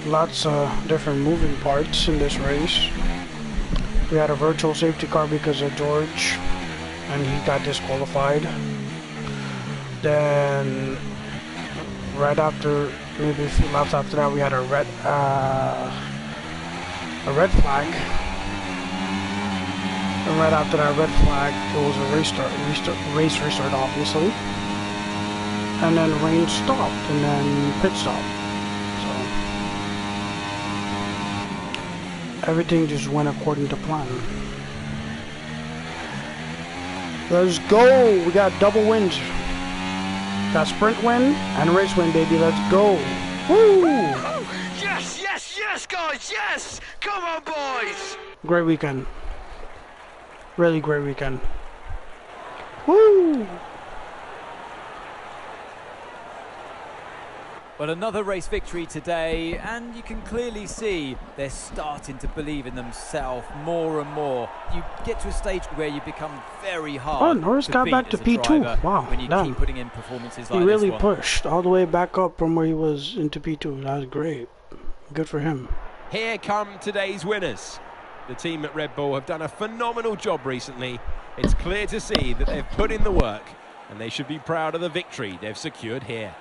Lots of different moving parts in this race. We had a virtual safety car because of George, and he got disqualified. Then, right after, maybe a few laps after that, we had a red flag. And right after that red flag, it was a race restart, obviously. And then rain stopped, and then pit stop. So everything just went according to plan. Let's go! We got double wins. Got sprint win and race win, baby. Let's go! Woo! Yes, yes, yes, guys, yes! Come on, boys! Great weekend. Really great weekend. Woo! Well, another race victory today, and you can clearly see they're starting to believe in themselves more and more. You get to a stage where you become very hard. Oh, Norris got back to P2. Wow, when you keep putting in performances like he really this one. pushed all the way back up from where he was into P2. That was great. Good for him. Here come today's winners. The team at Red Bull have done a phenomenal job recently. It's clear to see that they've put in the work, and they should be proud of the victory they've secured here.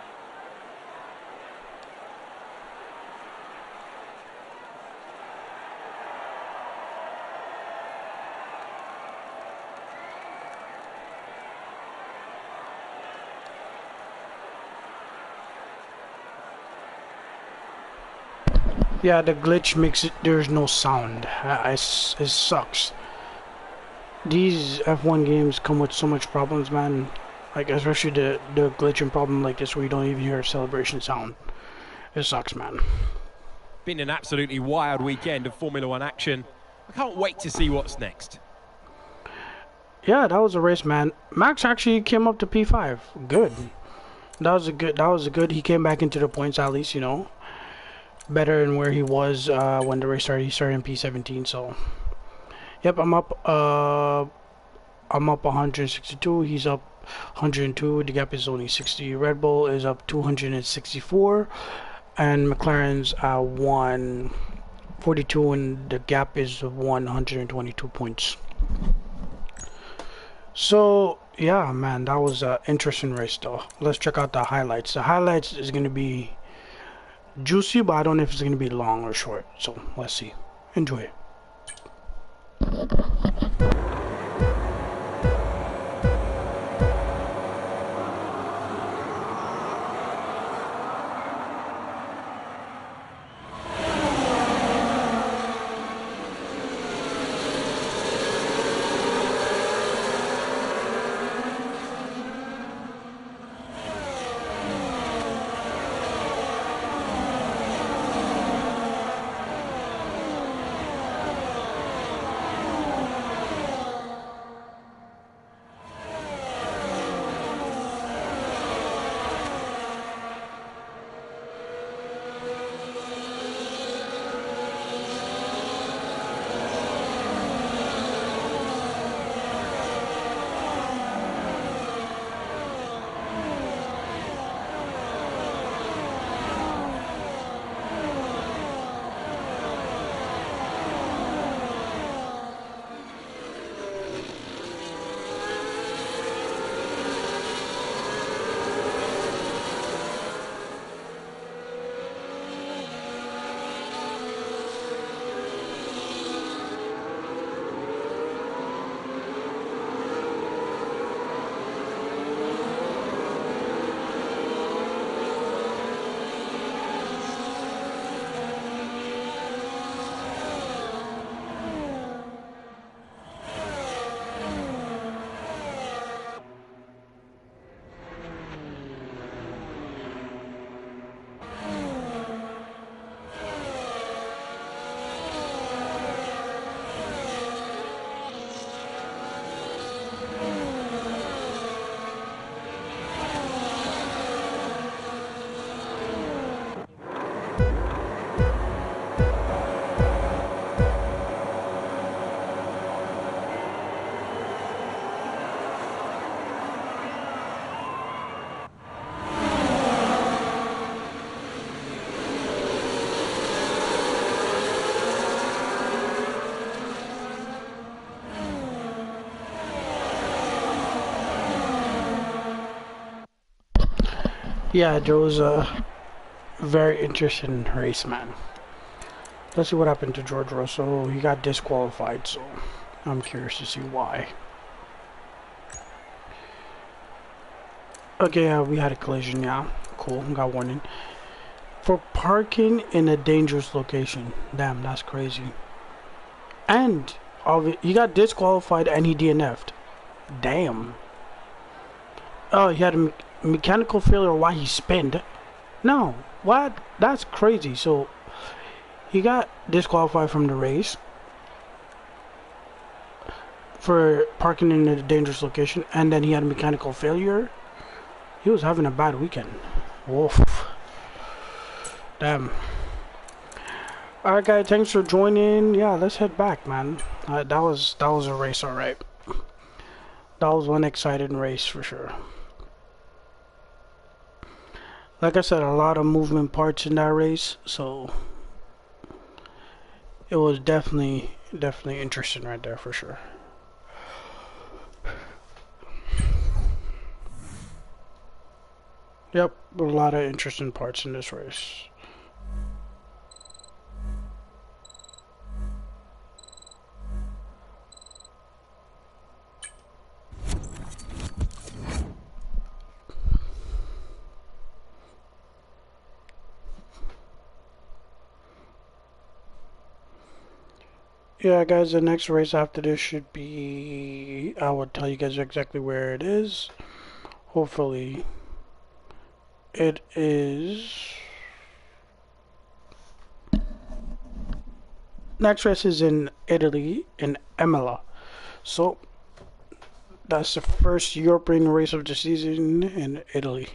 Yeah, the glitch makes it, there's no sound. It sucks. These F1 games come with so much problems, man. Like, especially the glitching problem like this where you don't even hear a celebration sound. It sucks, man. Been an absolutely wild weekend of Formula One action. I can't wait to see what's next. Yeah, that was a race, man. Max actually came up to P5. Good. That was a good. He came back into the points at least, you know. Better than where he was when the race started. He started in P17, so yep, I'm up 162. He's up 102. The gap is only 60. Red Bull is up 264, and McLaren's 142, and the gap is 122 points. So yeah, man, that was an interesting race though. Let's check out the highlights. The highlights is gonna be juicy, but I don't know if it's going to be long or short, so let's see. Enjoy. Yeah, there was a very interesting race, man. Let's see what happened to George Russell. He got disqualified, so I'm curious to see why. Okay, yeah, we had a collision, yeah. Cool, got warning. For parking in a dangerous location. Damn, that's crazy. And he got disqualified and he DNF'd. Damn. Oh, he had a mechanical failure while he spinned. No, what? That's crazy. So he got disqualified from the race for parking in a dangerous location, and then he had a mechanical failure. He was having a bad weekend. Woof. Damn. Alright guys, thanks for joining. Yeah, let's head back, man. That was a race, alright. That was one exciting race for sure. Like I said, a lot of moving parts in that race, so it was definitely interesting right there for sure. Yep, a lot of interesting parts in this race. Yeah, guys, the next race after this should be... I will tell you guys exactly where it is. Hopefully, it is... Next race is in Italy, in Imola. So, that's the first European race of the season in Italy.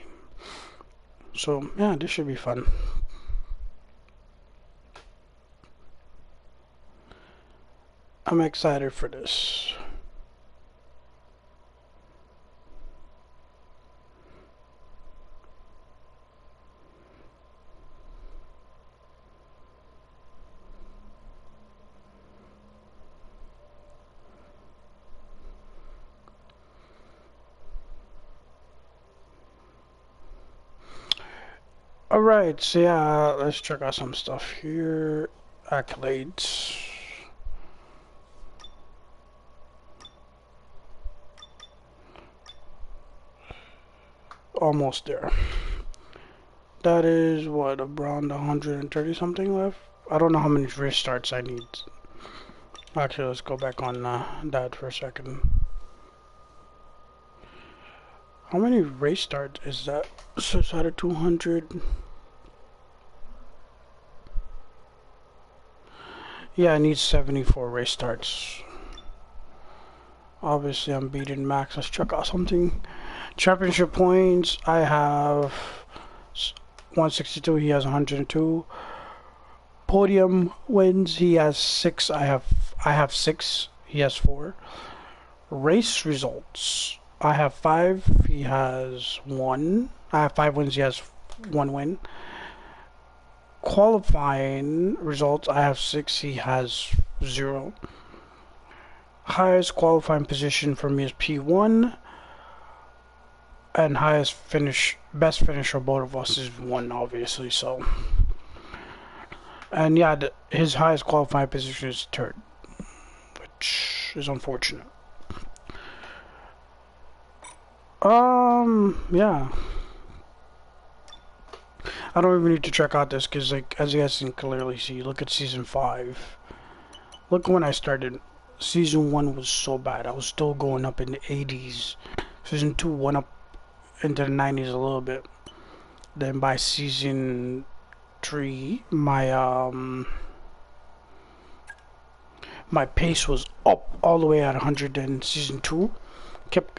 So, yeah, this should be fun. I'm excited for this. Alright, so yeah, let's check out some stuff here. Accolades. Almost there. That is what, around 130 something left? I don't know how many race starts I need. Actually, let's go back on that for a second. How many race starts is that? So it's out of 200. Yeah, I need 74 race starts. Obviously, I'm beating Max. Let's check out something. Championship points, I have 162, he has 102. Podium wins, he has 6, I have 6, he has 4. Race results, I have 5, he has 1. I have 5 wins, he has 1 win. Qualifying results, I have 6, he has 0. Highest qualifying position for me is P1. And highest finish, best finish of both of us is 1, obviously, so. And yeah, his highest qualifying position is 3rd, which is unfortunate. Yeah. I don't even need to check out this, because, like, as you guys can clearly see, look at Season 5. Look when I started. Season 1 was so bad. I was still going up in the 80s. Season 2 went up into the 90s a little bit. Then by Season 3, my pace was up all the way at 100. And Season 2,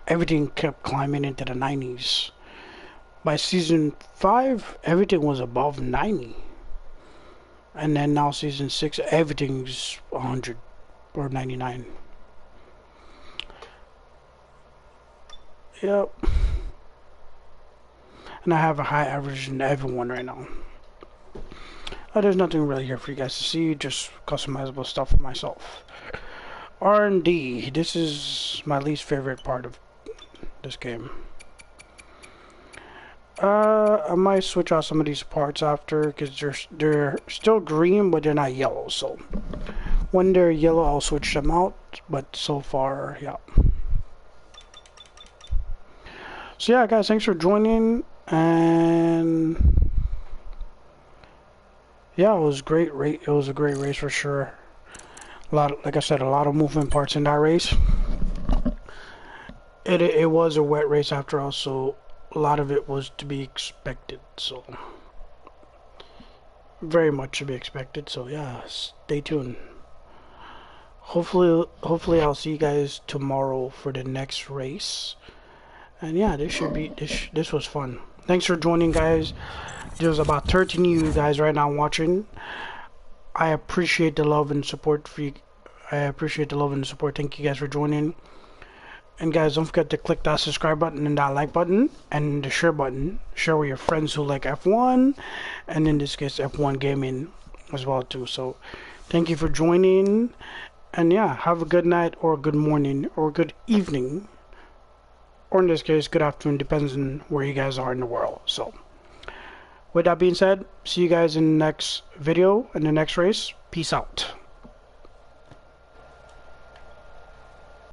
everything kept climbing into the 90s. By Season 5, everything was above 90. And then now Season 6, everything's 100 or 99. Yep. And I have a high average in everyone right now. There's nothing really here for you guys to see, just customizable stuff for myself. R&D, this is my least favorite part of this game. I might switch out some of these parts after, because they're still green, but they're not yellow. So when they're yellow, I'll switch them out. But so far, yeah. So yeah, guys, thanks for joining, and yeah, it was great. It was a great race for sure. Like I said, a lot of moving parts in that race. It was a wet race after all, so a lot of it was to be expected. So very much to be expected. So yeah, stay tuned. Hopefully I'll see you guys tomorrow for the next race. And yeah, this was fun. Thanks for joining, guys. There's about 13 of you guys right now watching. I appreciate the love and support for you. I appreciate the love and support. Thank you guys for joining. And guys, don't forget to click that subscribe button and that like button and the share button. Share with your friends who like F1, and in this case F1 gaming as well too. So thank you for joining, and yeah, have a good night or a good morning or a good evening, or in this case good afternoon, depends on where you guys are in the world. So with that being said, see you guys in the next video, in the next race. Peace out.